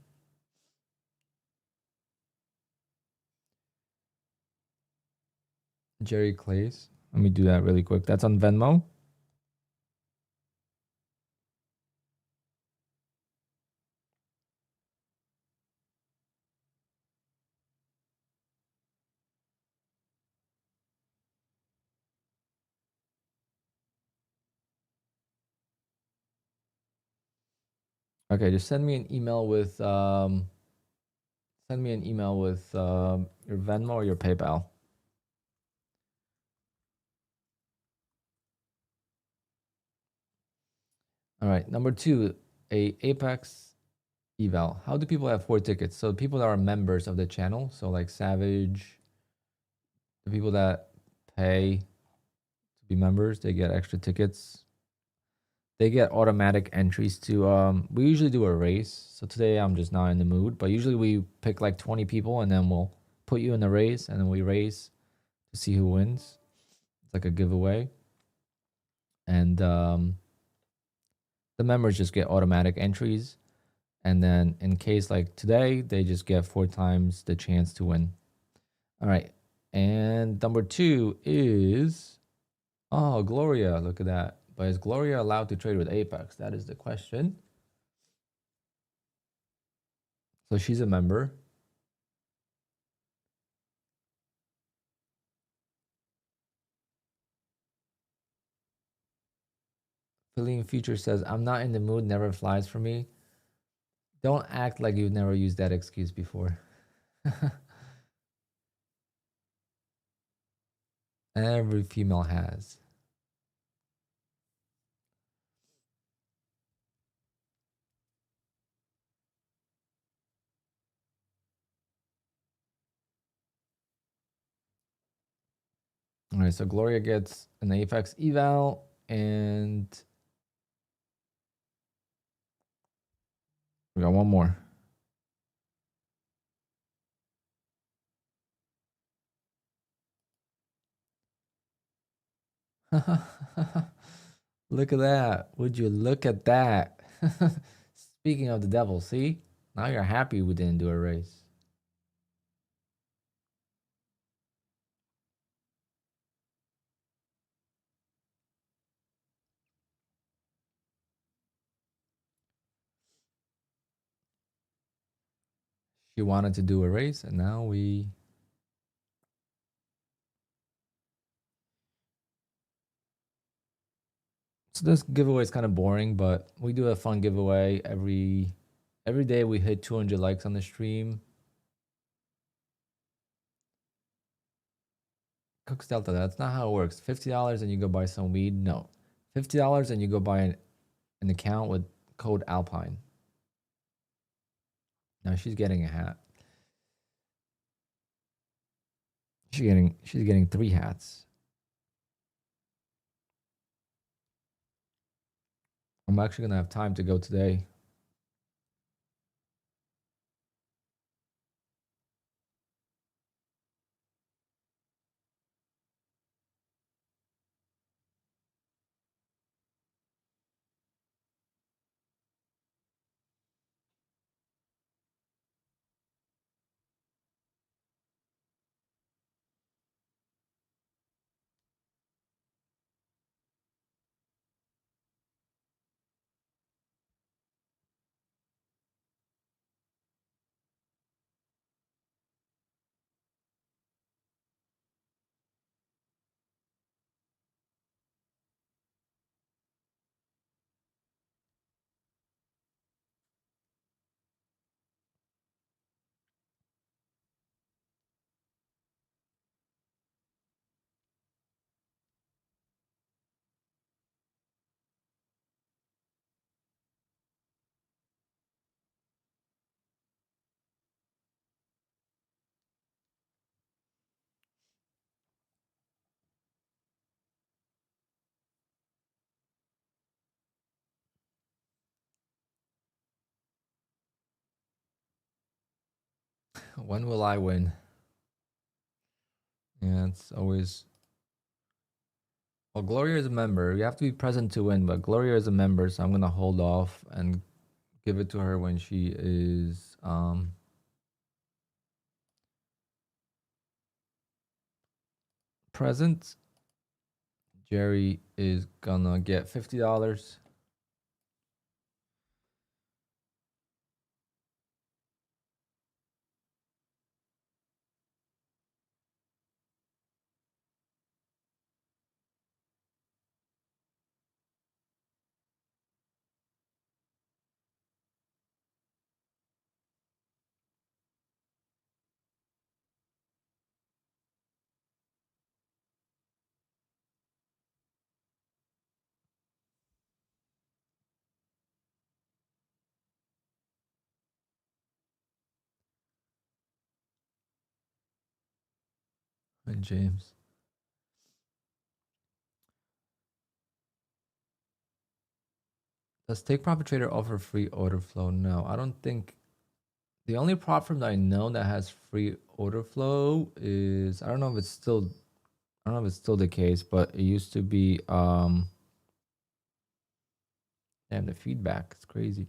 Jerry Clays. Let me do that really quick. That's on Venmo. Okay, just send me an email with your Venmo or your PayPal. All right, number 2, a Apex eval. How do people have 4 tickets? So people that are members of the channel, so like Savage, The people that pay to be members, they get extra tickets. They get automatic entries to we usually do a race. So today I'm just not in the mood, but usually we pick like 20 people and then we'll put you in the race and then we race to see who wins. It's like a giveaway. And the members just get automatic entries. And then in case like today, they just get 4 times the chance to win. All right. And number 2 is, oh, Gloria. Look at that. But is Gloria allowed to trade with Apex? That is the question. So she's a member. Feeling Future says, I'm not in the mood, never flies for me. Don't act like you've never used that excuse before. Every female has. All right, so Gloria gets an Apex eval, and we got one more. Look at that. Would you look at that? Speaking of the devil, see? Now you're happy we didn't do a race. She wanted to do a race, and now we... So this giveaway is kind of boring, but we do a fun giveaway every day. We hit 200 likes on the stream. Cooks Delta, that's not how it works. $50 and you go buy some weed? No. $50 and you go buy an account with code Alpine. Now she's getting a hat. She's getting 3 hats. I'm actually gonna have time to go today. When will I win? Yeah, it's always... Well, Gloria is a member. You have to be present to win, but Gloria is a member, so I'm gonna hold off and give it to her when she is present. Jerry is gonna get $50. And James. Does Take Profit Trader offer free order flow? No, I don't think. The only platform that I know that has free order flow is, I don't know if it's still, I don't know if it's still the case, but it used to be and the feedback is crazy.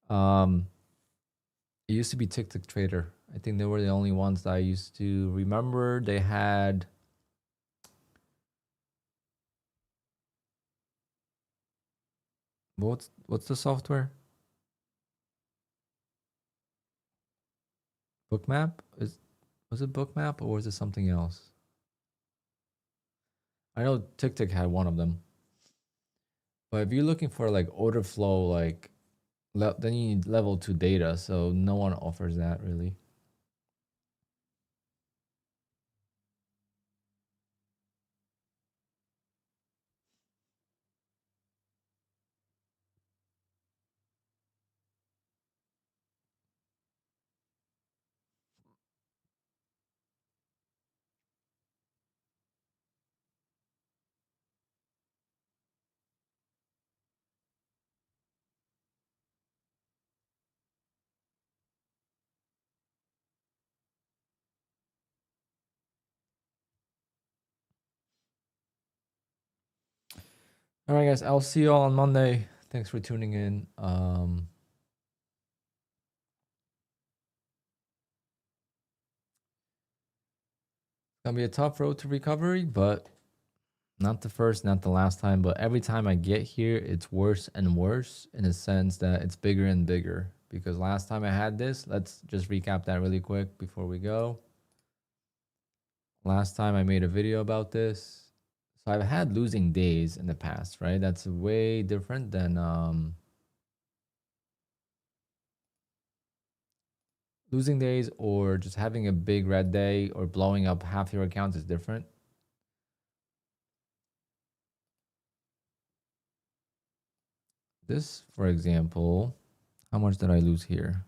It used to be TikTok Trader. I think they were the only ones that I used to remember. They had, what's the software? Bookmap? Was it Bookmap or was it something else? I know TikTok had one of them. But if you're looking for like order flow, like then you need level 2 data. So no one offers that really. All right, guys. I'll see you all on Monday. Thanks for tuning in. Gonna be a tough road to recovery, but not the first, not the last time. But every time I get here, it's worse and worse in a sense that it's bigger and bigger. Because last time I had this, let's just recap that really quick before we go. Last time I made a video about this. So I've had losing days in the past, right? That's way different than losing days, or just having a big red day or blowing up half your accounts is different. This, for example, how much did I lose here?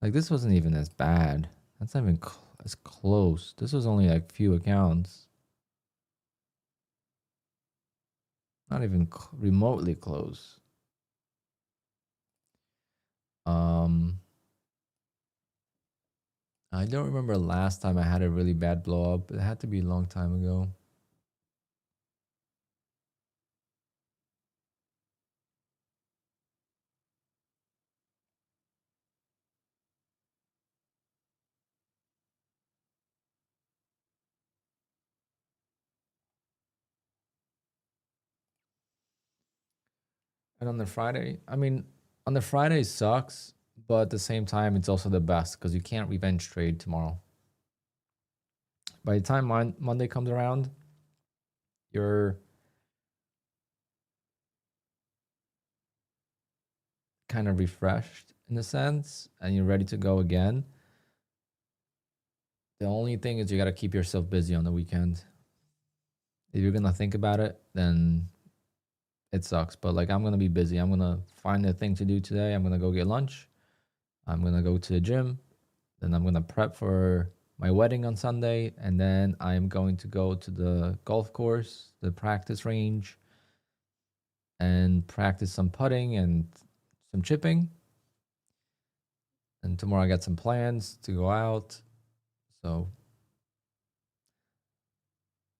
Like this wasn't even as bad. That's not even as close. This was only like few accounts. Not even remotely close. I don't remember last time I had a really bad blow up. It had to be a long time ago. And on the Friday, I mean, on the Friday sucks, but at the same time, it's also the best because you can't revenge trade tomorrow. By the time Monday comes around, you're kind of refreshed in a sense and you're ready to go again. The only thing is you got to keep yourself busy on the weekend. If you're going to think about it, then it sucks. But like, I'm going to be busy. I'm going to find a thing to do today. I'm going to go get lunch. I'm going to go to the gym. Then I'm going to prep for my wedding on Sunday. And then I'm going to go to the golf course, the practice range, and practice some putting and some chipping. And tomorrow I got some plans to go out. So,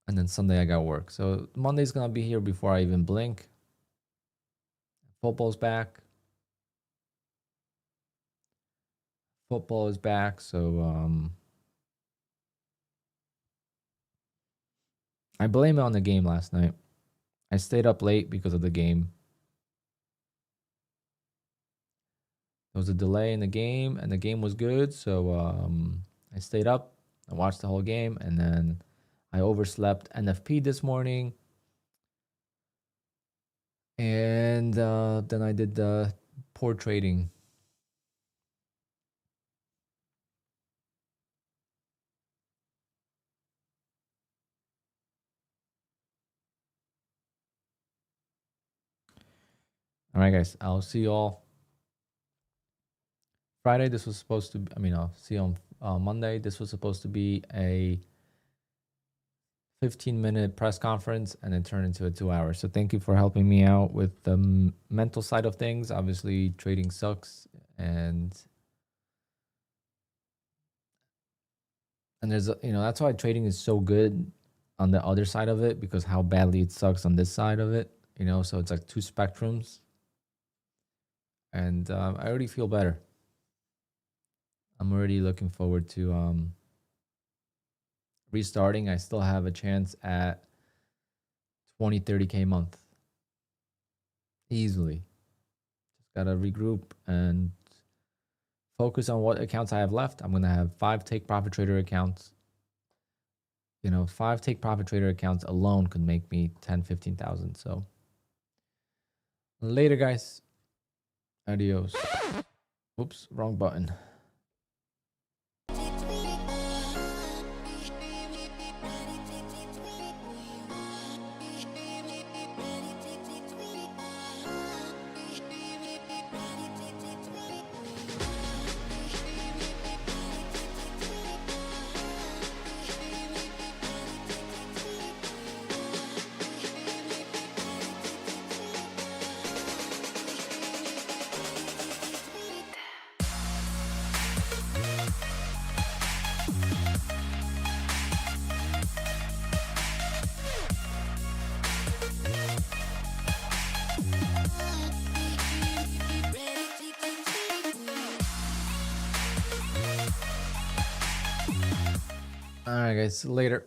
and then Sunday I got work. So Monday's going to be here before I even blink. Football's back. Football is back. So, I blame it on the game last night. I stayed up late because of the game. There was a delay in the game, and the game was good. So I stayed up. I watched the whole game, and then I overslept NFP this morning. And then I did the poor trading. All right, guys. I'll see you all Friday, this was supposed to be, I mean, I'll see you on Monday. This was supposed to be a 15-minute press conference and then turn into a 2 hour. So thank you for helping me out with the mental side of things. Obviously, trading sucks, and there's that's why trading is so good on the other side of it, because how badly it sucks on this side of it. So it's like two spectrums, and I already feel better. I'm already looking forward to restarting. I still have a chance at 20-30K a month easily. Just gotta regroup and focus on what accounts I have left. I'm gonna have 5 take profit trader accounts. 5 take profit trader accounts alone could make me 10-15,000. So later, guys. Adios. Oops, wrong button. All right, guys, later.